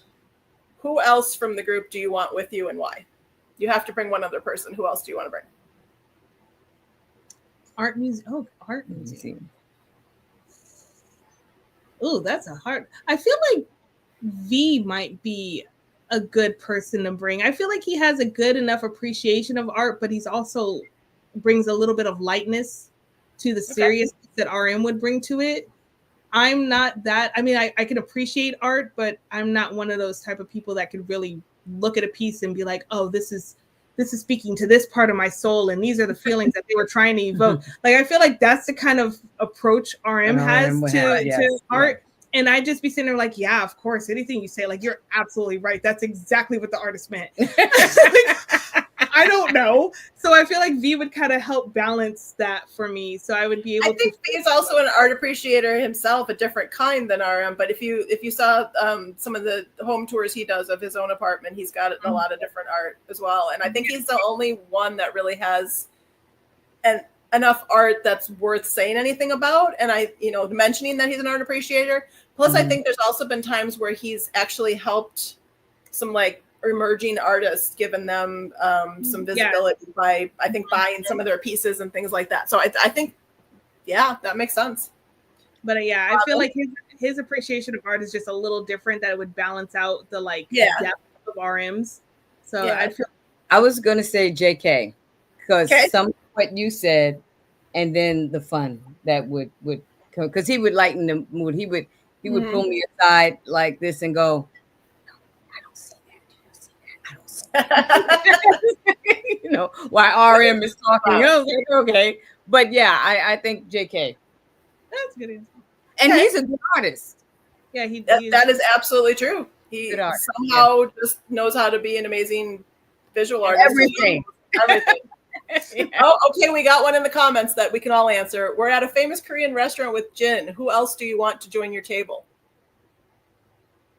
Speaker 1: Who else from the group do you want with you, and why? You have to bring one other person. Who else do you want to bring?
Speaker 3: Art museum. Oh, art museum. Oh, that's a hard. I feel like V might be a good person to bring. I feel like he has a good enough appreciation of art, but he's also brings a little bit of lightness to the seriousness that RM would bring to it. I'm not that. I mean, I can appreciate art, but I'm not one of those type of people that could really look at a piece and be like, oh, this is speaking to this part of my soul, and these are the feelings that they were trying to evoke. Like, I feel like that's the kind of approach RM has to art. And I'd just be sitting there like, yeah, of course, anything you say, like, you're absolutely right. That's exactly what the artist meant. I don't know. So I feel like V would kind of help balance that for me. So I would be able to. I think
Speaker 1: V is also an art appreciator himself, a different kind than RM. But if you saw some of the home tours he does of his own apartment, he's got a lot of different art as well. And I think he's the only one that really has enough art that's worth saying anything about. And mentioning that he's an art appreciator. Plus, I think there's also been times where he's actually helped some like emerging artists, given them some visibility by, I think, buying some of their pieces and things like that. So I think, that makes sense.
Speaker 3: But I feel like his appreciation of art is just a little different, that it would balance out the depth of RM's. So
Speaker 4: I was going to say JK, because some of what you said, and then the fun that would come, because he would lighten the mood. He would pull me aside like this and go, I don't see that. While RM is talking. Okay. But I think JK.
Speaker 3: That's good.
Speaker 4: And he's a good artist.
Speaker 3: Yeah,
Speaker 1: that is absolutely true. He somehow just knows how to be an amazing visual artist.
Speaker 4: Everything.
Speaker 1: Oh, okay. We got one in the comments that we can all answer. We're at a famous Korean restaurant with Jin. Who else do you want to join your table?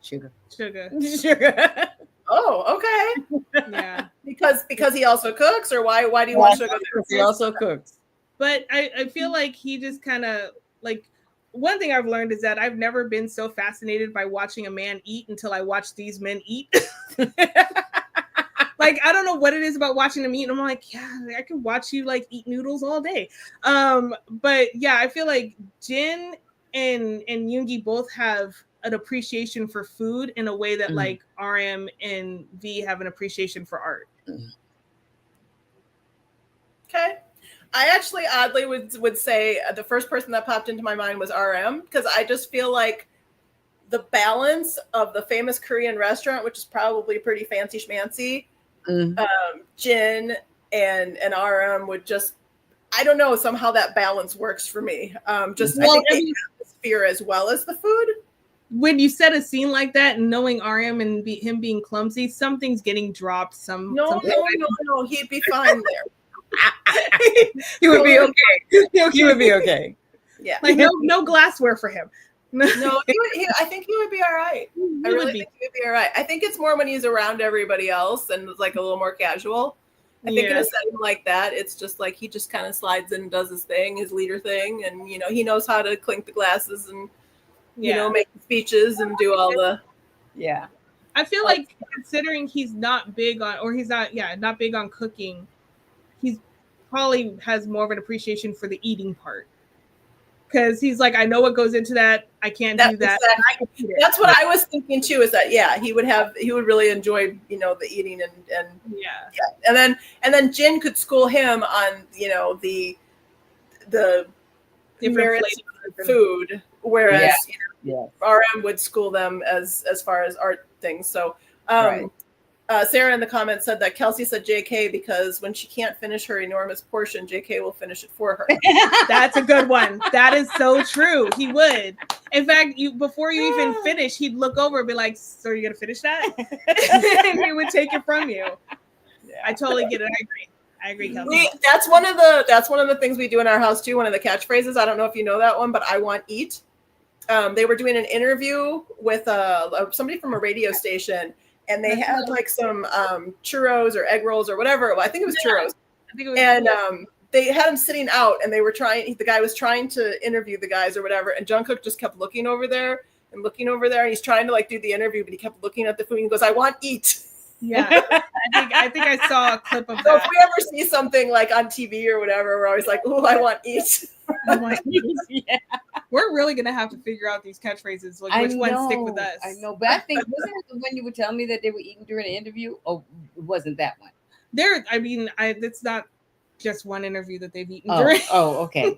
Speaker 4: Sugar.
Speaker 1: Oh, okay.
Speaker 3: Yeah.
Speaker 1: Because he also cooks, or why do you want Sugar?
Speaker 4: He also cooks.
Speaker 3: But I feel like he just kind of like, one thing I've learned is that I've never been so fascinated by watching a man eat until I watch these men eat. Like, I don't know what it is about watching them eat. And I'm like, yeah, I can watch you like eat noodles all day. But yeah, I feel like Jin and Yoongi both have an appreciation for food in a way that like RM and V have an appreciation for art.
Speaker 1: Okay. I actually oddly would say the first person that popped into my mind was RM, because I just feel like the balance of the famous Korean restaurant, which is probably pretty fancy schmancy, Jin and RM would just, I don't know, somehow that balance works for me. I think the atmosphere as well as the food.
Speaker 3: When you set a scene like that, and knowing RM and him being clumsy, something's getting dropped.
Speaker 1: No, he'd be fine there.
Speaker 4: He would be okay. He would be okay.
Speaker 1: Yeah,
Speaker 3: like no glassware for him.
Speaker 1: No, I think he would be all right. I really think he would be all right. I think it's more when he's around everybody else and it's like a little more casual. I think in a setting like that, it's just like he just kind of slides in and does his thing, his leader thing, and he knows how to clink the glasses and make speeches and do all the.
Speaker 4: Yeah,
Speaker 3: I feel like considering he's not big on, or he's not big on cooking, he's probably has more of an appreciation for the eating part. Because he's like, I know what goes into that. I can't do that.
Speaker 1: Exactly. That's what I was thinking too. Is that he would really enjoy the eating and and then Jin could school him on the
Speaker 3: different
Speaker 1: food, whereas RM would school them as far as art things. So Sarah in the comments said that Kelsey said JK because when she can't finish her enormous portion, JK will finish it for her.
Speaker 3: That's a good one. That is so true. He would. In fact, before you even finish, he'd look over and be like, so are you going to finish that? And he would take it from you. Yeah. I totally get it. I agree, Kelsey.
Speaker 1: That's one of the things we do in our house too. One of the catchphrases. I don't know if you know that one, but I want eat. They were doing an interview with somebody from a radio station. And they had like some churros or egg rolls or whatever. I think it was churros. And they had him sitting out, and the guy was trying to interview the guys or whatever. And Jungkook just kept looking over there. And he's trying to like do the interview, but he kept looking at the food. And he goes, "I want eat."
Speaker 3: Yeah, I think I saw a clip of that.
Speaker 1: So if we ever see something like on TV or whatever, we're always like, "Ooh, I want eat."
Speaker 3: Yeah, we're really gonna have to figure out these catchphrases. Like which ones stick with us.
Speaker 4: I know, but I think wasn't it the one you would tell me that they were eating during the interview? Oh, it wasn't that one.
Speaker 3: It's not just one interview that they've eaten during.
Speaker 4: Oh, okay.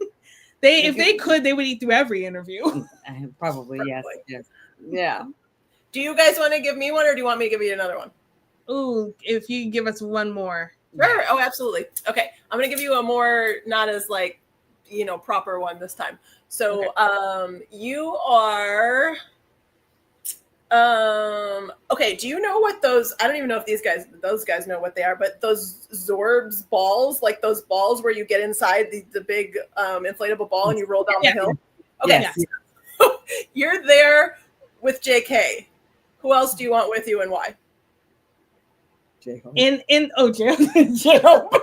Speaker 3: If they could, they would eat through every interview.
Speaker 4: Probably. Yes. Yeah.
Speaker 1: Do you guys want to give me one, or do you want me to give you another one?
Speaker 3: Ooh, if you give us one more.
Speaker 1: Sure. Oh, absolutely. Okay, I'm gonna give you a more not as like proper one this time. So you are okay, do you know what those, I don't even know if those guys know what they are, but those Zorbs balls, like those balls where you get inside the big inflatable ball and you roll down the hill? Okay.
Speaker 4: Yes.
Speaker 1: You're there with JK. Who else do you want with you and why?
Speaker 3: J-Hope.
Speaker 1: J-Hope.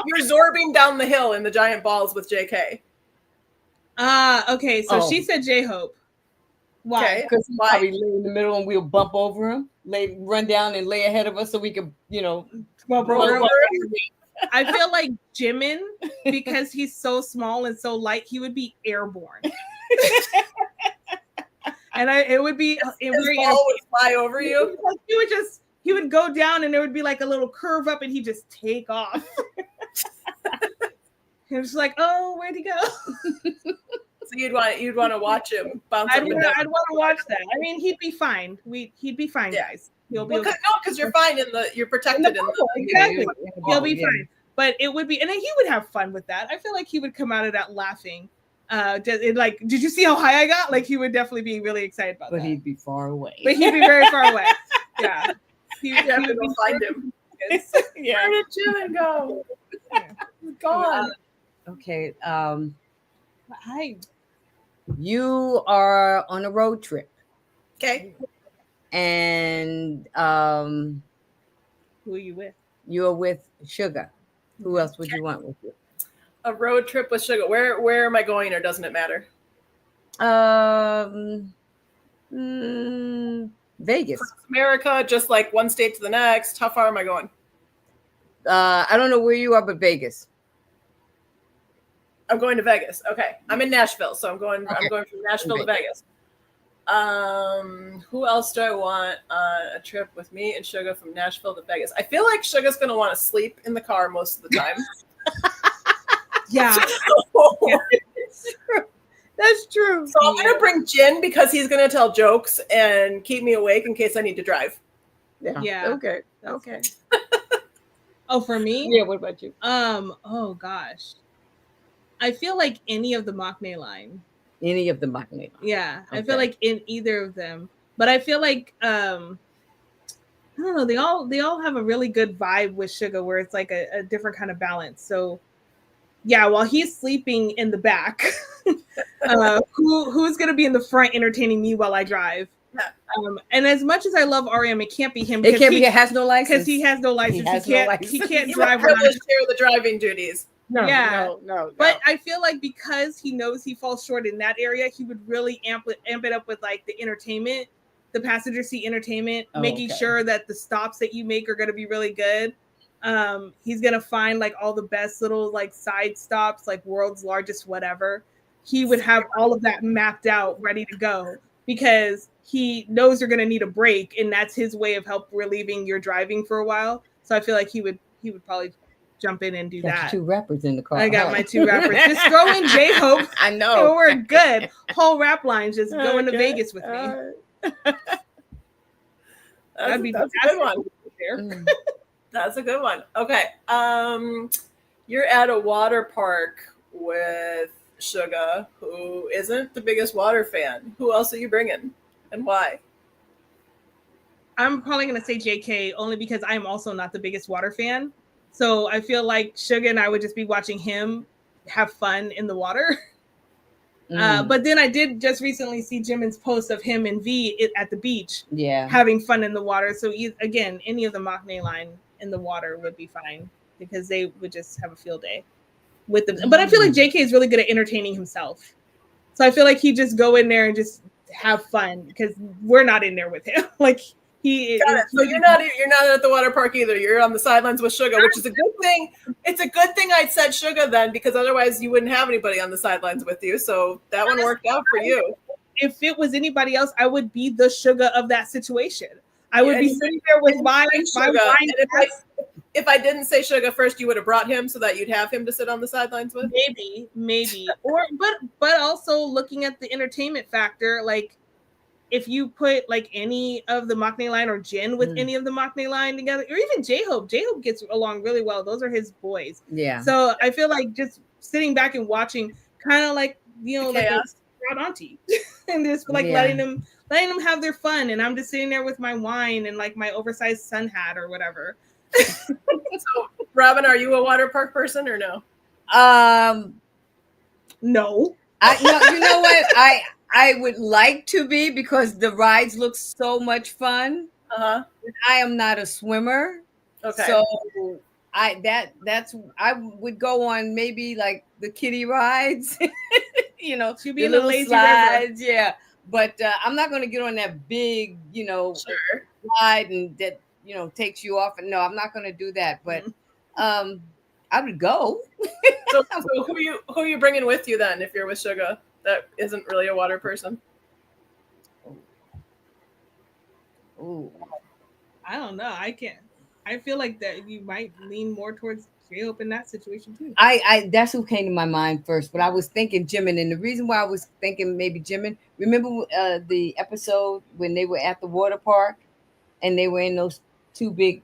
Speaker 1: You're zorbing down the hill in the giant balls with JK.
Speaker 3: Okay, so she said J-Hope. Why?
Speaker 4: Because he'll probably lay in the middle and we'll bump over him, run down and lay ahead of us so we can, bump over him.
Speaker 3: I feel like Jimin, because he's so small and so light, he would be airborne. And it would be
Speaker 1: his ball would fly over you.
Speaker 3: He would go down and there would be like a little curve up and he'd just take off. It was like, oh, where'd he go?
Speaker 1: So you'd want to watch him bounce up and down.
Speaker 3: I'd want to watch that. I mean, he'd be fine. He'd be fine, guys. He'll be okay.
Speaker 1: No, because you're fine you're protected
Speaker 3: exactly. He'll be fine. But it would be, and then he would have fun with that. I feel like he would come out of that laughing. Did you see how high I got? Like he would definitely be really excited about that.
Speaker 4: But he'd be far away.
Speaker 3: But he'd be very far away. Yeah.
Speaker 1: He would go find him.
Speaker 3: Yeah.
Speaker 1: Where did Jim go?
Speaker 3: Yeah.
Speaker 1: Gone.
Speaker 4: Okay.
Speaker 3: Hi.
Speaker 4: You are on a road trip.
Speaker 1: Okay.
Speaker 4: And
Speaker 3: who are you with?
Speaker 4: You're with Sugar. Who else would you want with you?
Speaker 1: A road trip with Sugar. Where am I going, or doesn't it matter?
Speaker 4: Vegas.
Speaker 1: America, just like one state to the next. How far am I going?
Speaker 4: I don't know where you are, but Vegas.
Speaker 1: I'm going to Vegas. Okay. I'm in Nashville, so I'm going from Nashville to Vegas. Who else do I want on a trip with me and Sugar from Nashville to Vegas? I feel like Sugar's going to want to sleep in the car most of the time.
Speaker 3: Yeah. That's true.
Speaker 1: So I'm going to bring Jin because he's going to tell jokes and keep me awake in case I need to drive.
Speaker 3: Yeah.
Speaker 4: Okay.
Speaker 3: Oh, for me?
Speaker 4: Yeah. What about you?
Speaker 3: Oh gosh. I feel like any of the Maknae line.
Speaker 4: Any of the Maknae line.
Speaker 3: Yeah. Okay. I feel like in either of them. But I feel like I don't know, they all have a really good vibe with Sugar where it's like a different kind of balance. So yeah, while he's sleeping in the back, who's gonna be in the front entertaining me while I drive? And as much as I love RM, it can't be him.
Speaker 4: It can't be. He has no license.
Speaker 3: Because he has no license. He can't drive.
Speaker 1: Share the driving duties.
Speaker 3: No. But I feel like because he knows he falls short in that area, he would really amp it up with like the entertainment, the passenger seat entertainment, making sure that the stops that you make are going to be really good. He's going to find like all the best little like side stops, like world's largest whatever. He would have all of that mapped out, ready to go, because he knows you're going to need a break, and that's his way of help relieving your driving for a while. So I feel like he would probably jump in and do that.
Speaker 4: 2 rappers in the car.
Speaker 3: I got my 2 rappers. Just throw in J-Hope.
Speaker 4: I know.
Speaker 3: And we're good. Whole rap line just going to Vegas with me.
Speaker 1: That's a good one. That's a good one. Okay. You're at a water park with Suga, who isn't the biggest water fan. Who else are you bringing, and why?
Speaker 3: I'm probably going to say JK, only because I'm also not the biggest water fan. So I feel like Suga and I would just be watching him have fun in the water. But then I did just recently see Jimin's post of him and V at the beach, having fun in the water. So again, any of the Maknae line in the water would be fine, because they would just have a field day with them. But I feel like JK is really good at entertaining himself. So I feel like he'd just go in there and just have fun, because we're not in there with him. Like he.
Speaker 1: Got it. So you're not at the water park either. You're on the sidelines with Suga, which is a good thing. It's a good thing I'd said Suga then, because otherwise you wouldn't have anybody on the sidelines with you. So that one worked out for you.
Speaker 3: If it was anybody else, I would be the Suga of that situation. I would be sitting there with my wine.
Speaker 1: If I didn't say Suga first, you would have brought him so that you'd have him to sit on the sidelines with?
Speaker 3: Maybe. But also looking at the entertainment factor, like if you put like any of the Maknae line or Jin with any of the Maknae line together, or even J-Hope gets along really well. Those are his boys. Yeah. So I feel like just sitting back and watching, kind of like, you know, like a proud auntie, and just like letting them have their fun, and I'm just sitting there with my wine and like my oversized sun hat or whatever.
Speaker 1: So, Robin, are you a water park person or no?
Speaker 3: No.
Speaker 4: You know what? I would like to be, because the rides look so much fun. I am not a swimmer. Okay. So I would go on maybe like the kiddie rides, you know,
Speaker 3: to be in the lazy slides,
Speaker 4: river. Yeah. But I'm not going to get on that big, you know, ride and that, you know, takes you off. And no, I'm not going to do that. But I would go.
Speaker 1: So who are you bringing with you then, if you're with Suga that isn't really a water person?
Speaker 3: Oh, I don't know. I can't. I feel like that you might lean more towards J-Hope in that situation too.
Speaker 4: I that's who came to my mind first, but I was thinking Jimin, and the reason why I was thinking maybe Jimin. Remember the episode when they were at the water park and they were in those 2 big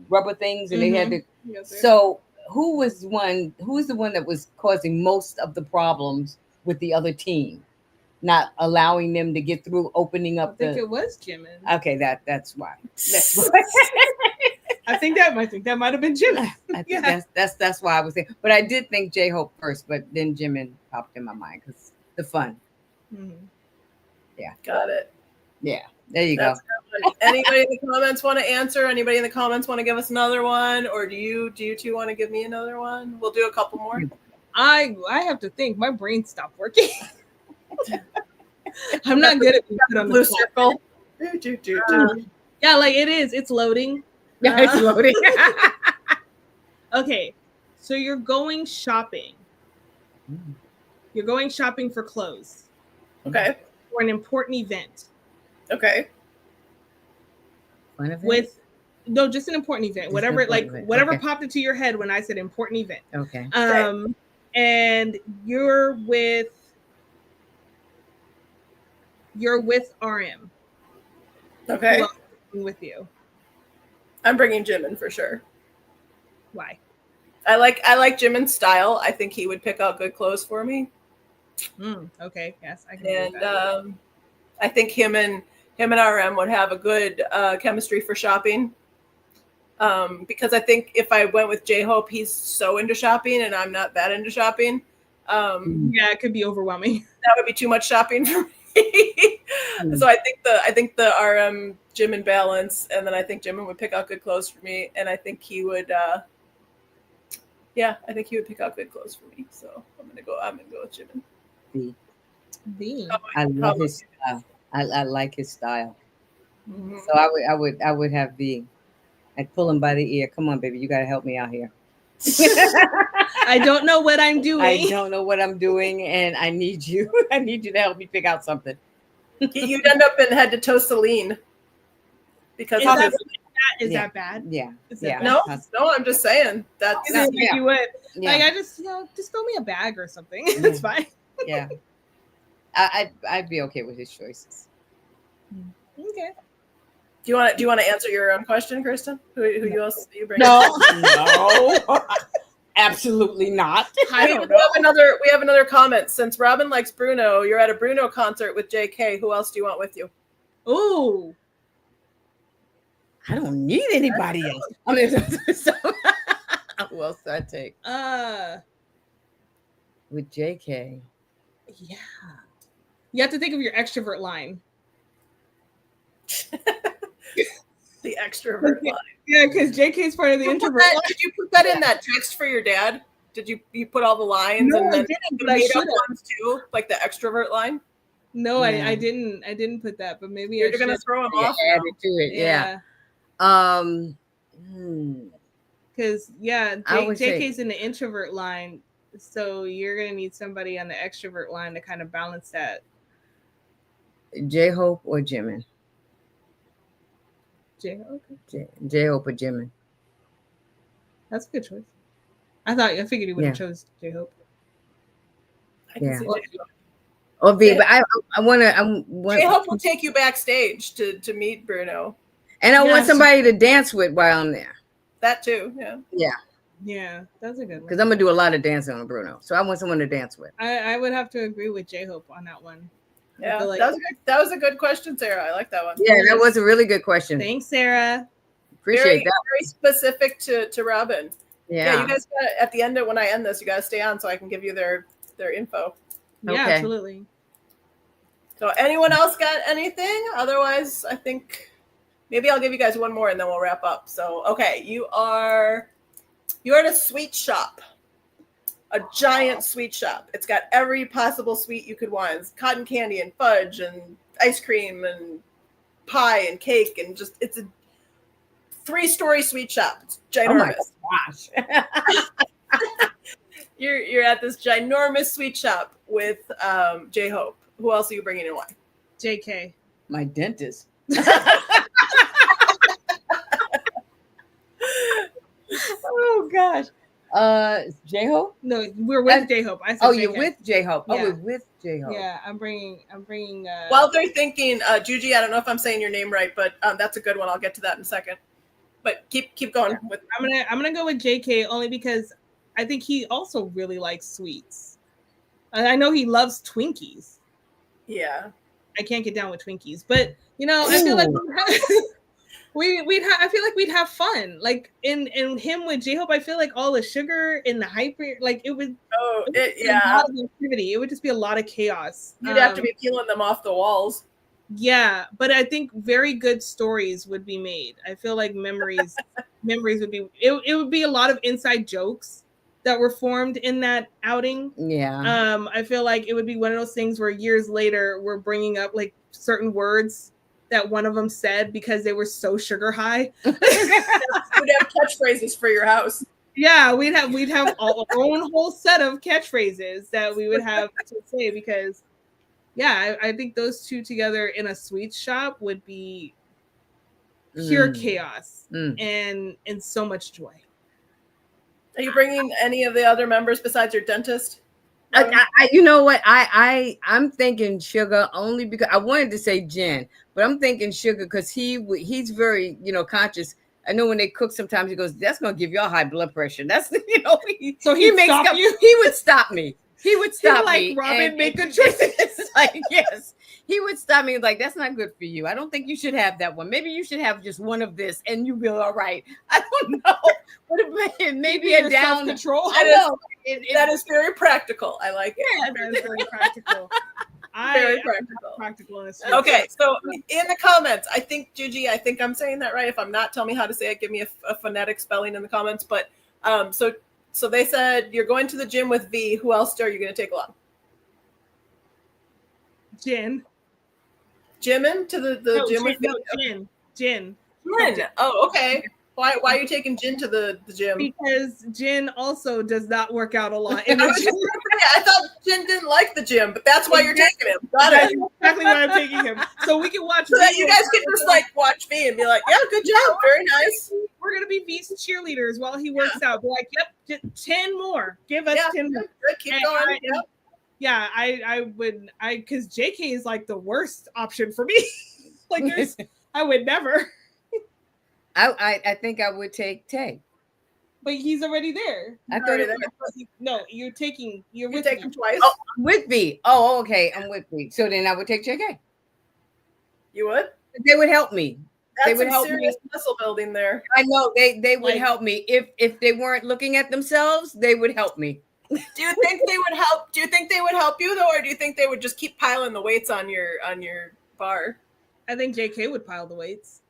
Speaker 4: rubber things, and they had to. So who was the one that was causing most of the problems with the other team, not allowing them to get through, opening up?
Speaker 3: I think it was Jimin.
Speaker 4: Okay, that's why.
Speaker 3: I think that might have been Jimin.
Speaker 4: I think that's why I was thinking. But I did think J-Hope first, but then Jimin popped in my mind because the fun. Yeah.
Speaker 1: Got it.
Speaker 4: Yeah. There you go.
Speaker 1: Anybody in the comments want to answer? Anybody in the comments want to give us another one? Or do you two want to give me another one? We'll do a couple more.
Speaker 3: I have to think. My brain stopped working. I'm not good at put on
Speaker 1: blue circle.
Speaker 3: Yeah, like it is. It's loading.
Speaker 4: Yeah, it's loading.
Speaker 3: Okay, so you're going shopping. You're going shopping for clothes.
Speaker 1: Okay.
Speaker 3: For an important event.
Speaker 1: Okay.
Speaker 3: Just an important event. Whatever popped into your head when I said important event.
Speaker 4: Okay.
Speaker 3: And you're with RM.
Speaker 1: Okay.
Speaker 3: With you.
Speaker 1: I'm bringing Jimin for sure.
Speaker 3: Why? I like
Speaker 1: Jimin's style. I think he would pick out good clothes for me.
Speaker 3: Okay. Yes, I can. And
Speaker 1: I think him and RM would have a good chemistry for shopping. Because I think if I went with J-Hope, he's so into shopping, and I'm not that into shopping.
Speaker 3: Yeah, it could be overwhelming.
Speaker 1: That would be too much shopping for me. So I think the RM Jimin balance, and then I think Jimin would pick out good clothes for me, and I think he would. I think he would pick out good clothes for me. So I'm gonna go with Jimin.
Speaker 4: I love his style. I like his style.
Speaker 1: Mm-hmm.
Speaker 4: So I would have V. I'd pull him by the ear. Come on, baby, you got to help me out here.
Speaker 3: I don't know what I'm doing.
Speaker 4: I don't know what I'm doing, and I need you. I need you to help me pick out something.
Speaker 1: You'd end up in head to toe Celine because
Speaker 3: is that bad?
Speaker 4: Yeah.
Speaker 3: Is that
Speaker 1: no,
Speaker 3: bad?
Speaker 1: no, I'm just saying that's
Speaker 3: You would.
Speaker 4: Yeah.
Speaker 3: Like I just just throw me a bag or something. It's fine.
Speaker 4: Yeah. I'd be okay with his choices.
Speaker 3: Okay.
Speaker 1: Do you want to answer your own question, Kristen? Who else do you bring?
Speaker 4: No, absolutely not.
Speaker 1: We have another comment. Since Robin likes Bruno, you're at a Bruno concert with JK. Who else do you want with you?
Speaker 3: Ooh.
Speaker 4: I don't need anybody else. I mean, who else do I take? With JK.
Speaker 3: Yeah. You have to think of your extrovert line.
Speaker 1: The extrovert line.
Speaker 3: Yeah, because JK is part of the introvert line.
Speaker 1: Did you put that in that text for your dad? Did you put all the lines
Speaker 3: No,
Speaker 1: and then
Speaker 3: I didn't,
Speaker 1: the
Speaker 3: but I
Speaker 1: made up
Speaker 3: should
Speaker 1: ones too, like the extrovert line?
Speaker 3: No,
Speaker 4: Yeah.
Speaker 3: I didn't put that, but maybe
Speaker 1: You're gonna throw him off.
Speaker 4: Add it to it. Yeah.
Speaker 3: Because
Speaker 4: I would
Speaker 3: JK's in the introvert line, so you're gonna need somebody on the extrovert line to kind of balance that.
Speaker 4: J-Hope or Jimin? J-Hope or Jimin?
Speaker 3: That's a good choice. I figured you would have chose J-Hope.
Speaker 1: I can see J-Hope.
Speaker 4: Or V, but I want to.
Speaker 1: J-Hope will take you backstage to meet Bruno,
Speaker 4: and I want somebody to dance with while I'm there.
Speaker 1: That too, yeah.
Speaker 3: Yeah, that's a good one.
Speaker 4: Because I'm gonna do a lot of dancing on Bruno, so I want someone to dance with.
Speaker 3: I would have to agree with J-Hope on that one.
Speaker 1: Yeah, that was a good question, Sarah. I like that one.
Speaker 4: Yeah, that was a really good question.
Speaker 3: Thanks, Sarah.
Speaker 4: Appreciate that.
Speaker 1: Very specific to Robin.
Speaker 4: Yeah,
Speaker 1: you guys got at the end of when I end this, you gotta stay on so I can give you their info.
Speaker 3: Yeah,
Speaker 4: okay.
Speaker 3: Absolutely. So
Speaker 1: anyone else got anything? Otherwise, I think maybe I'll give you guys one more and then we'll wrap up. So okay, you're at a sweet shop. A giant sweet shop. It's got every possible sweet you could want. It's cotton candy and fudge and ice cream and pie and cake and it's a 3-story sweet shop. It's ginormous.
Speaker 4: Oh my gosh.
Speaker 1: You're at this ginormous sweet shop with J-Hope. Who else are you bringing in? Why?
Speaker 3: JK.
Speaker 4: My dentist. Oh gosh. J-Hope?
Speaker 3: No, we're with J-Hope. I said
Speaker 4: JK.
Speaker 3: JK.
Speaker 4: You're with J-Hope.
Speaker 3: Yeah.
Speaker 4: Oh, we're with J-Hope.
Speaker 3: Yeah, I'm bringing.
Speaker 1: While they're thinking, Juji, I don't know if I'm saying your name right, but that's a good one. I'll get to that in a second. But keep going with.
Speaker 3: I'm gonna go with JK only because I think he also really likes sweets. I know he loves Twinkies.
Speaker 1: Yeah.
Speaker 3: I can't get down with Twinkies, but I feel like I feel like we'd have fun. Like in him with J-Hope, I feel like all the sugar and the hyper, like it would.
Speaker 1: Oh,
Speaker 3: a lot of activity. It would just be a lot of chaos.
Speaker 1: You'd have to be peeling them off the walls.
Speaker 3: Yeah, but I think very good stories would be made. I feel like memories would be. It would be a lot of inside jokes that were formed in that outing.
Speaker 4: Yeah.
Speaker 3: I feel like it would be one of those things where years later we're bringing up like certain words that one of them said because they were so sugar high.
Speaker 1: You'd have catchphrases for your house.
Speaker 3: Yeah, we'd have our own whole set of catchphrases that we would have to say because, yeah, I think those two together in a sweet shop would be pure chaos and so much joy.
Speaker 1: Are you bringing any of the other members besides your dentist?
Speaker 4: You know what? I'm thinking Sugar only because I wanted to say Jen, but I'm thinking Sugar because he's very conscious. I know when they cook, sometimes he goes, "That's gonna give y'all high blood pressure." That's
Speaker 3: so he makes stop you.
Speaker 4: He would stop me. He would stop
Speaker 3: me. Like Robin, make good choices.
Speaker 4: Like yes, he would stop me. Like that's not good for you. I don't think you should have that one. Maybe you should have just one of this, and you'll be all right. I don't know. But maybe a down
Speaker 3: control.
Speaker 4: I know.
Speaker 1: That is very practical. I like it.
Speaker 3: Yeah, that is very practical.
Speaker 1: Very practical. Okay, so in the comments, I think Juji, I'm saying that right. If I'm not, tell me how to say it. Give me a phonetic spelling in the comments. But so they said you're going to the gym with V. Who else are you going to take along?
Speaker 3: Jen.
Speaker 1: Jimin to the gym with
Speaker 3: no, Jin.
Speaker 1: Jin. Oh, okay. Why are you taking Jin to the gym?
Speaker 3: Because Jin also does not work out a lot in the gym.
Speaker 1: I thought Jin didn't like the gym, but that's why you're taking him. That's
Speaker 3: exactly why I'm taking him. So we can watch.
Speaker 1: So that you guys can just like watch V and be like, yeah, good job, very nice.
Speaker 3: We're gonna be V's cheerleaders while he works out. We're like, yep, 10 more. Give us 10 more.
Speaker 1: Good. Keep going.
Speaker 3: I would because JK is like the worst option for me. Like I would never.
Speaker 2: I think I would take Tay.
Speaker 3: But he's already there.
Speaker 2: I thought
Speaker 3: no, you're taking
Speaker 1: him twice.
Speaker 2: Oh, with V. Oh, okay. I'm with V. So then I would take JK.
Speaker 1: You would?
Speaker 2: They would help me.
Speaker 1: That's some serious muscle building there.
Speaker 2: I know they would help me. If they weren't looking at themselves, they would help me.
Speaker 1: Do you think they would help? Do you think they would help you though, or do you think they would just keep piling the weights on your bar?
Speaker 3: I think JK would pile the weights.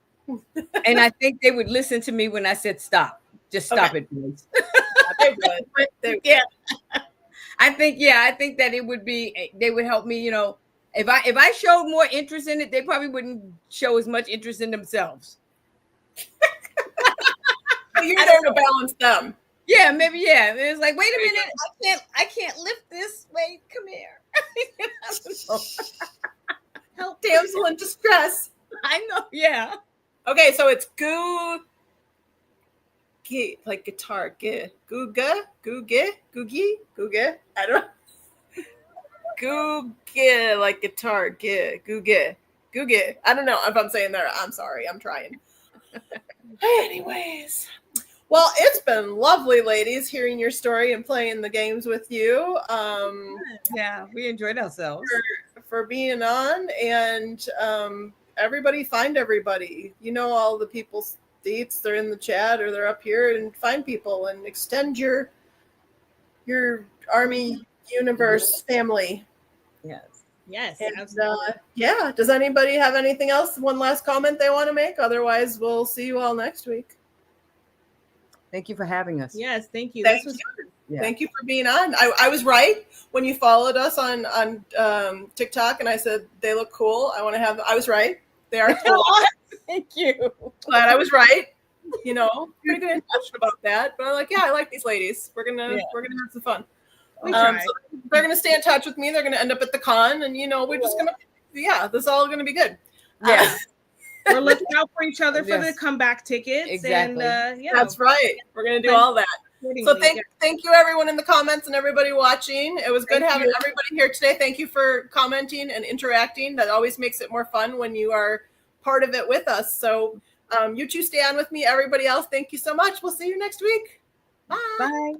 Speaker 2: And I think they would listen to me when I said stop. Just stop it, please.
Speaker 1: They would.
Speaker 2: Yeah. I think that it would be, they would help me, if I showed more interest in it, they probably wouldn't show as much interest in themselves.
Speaker 1: You're there to balance them.
Speaker 2: Yeah, maybe, yeah. It's like, wait a minute, I can't lift this. Wait, come here.
Speaker 1: Help, damsel in distress.
Speaker 2: I know, yeah.
Speaker 1: Okay, so it's like guitar, googa, googie. I don't know. Googa, like guitar, googa. I don't know if I'm saying that. I'm sorry. I'm trying. Anyways, well, it's been lovely, ladies, hearing your story and playing the games with you.
Speaker 2: Yeah, we enjoyed ourselves
Speaker 1: for being on, and everybody find everybody. All the people's deets, they're in the chat or they're up here, and find people and extend your Army universe family.
Speaker 3: Yes,
Speaker 1: and,
Speaker 3: absolutely.
Speaker 1: Does anybody have anything else? One last comment they want to make? Otherwise, we'll see you all next week.
Speaker 2: Thank you for having us.
Speaker 3: Yes, thank you.
Speaker 1: Thank you for being on. I was right when you followed us on TikTok, and I said they look cool. I was right. They are cool.
Speaker 2: Thank you.
Speaker 1: Glad I was right. Pretty good impression about that. But I'm like, I like these ladies. We're gonna have some fun. So they're gonna stay in touch with me. They're gonna end up at the con, and we're just gonna this is all gonna be good.
Speaker 2: Yeah.
Speaker 3: We're looking out for each other for the comeback tickets.
Speaker 2: Exactly.
Speaker 3: And
Speaker 1: that's right. We're gonna do all that. So thank you everyone in the comments and everybody watching. It was good having everybody here today. Thank you for commenting and interacting. That always makes it more fun when you are part of it with us. So you two stay on with me. Everybody else, thank you so much. We'll see you next week. Bye.
Speaker 2: Bye.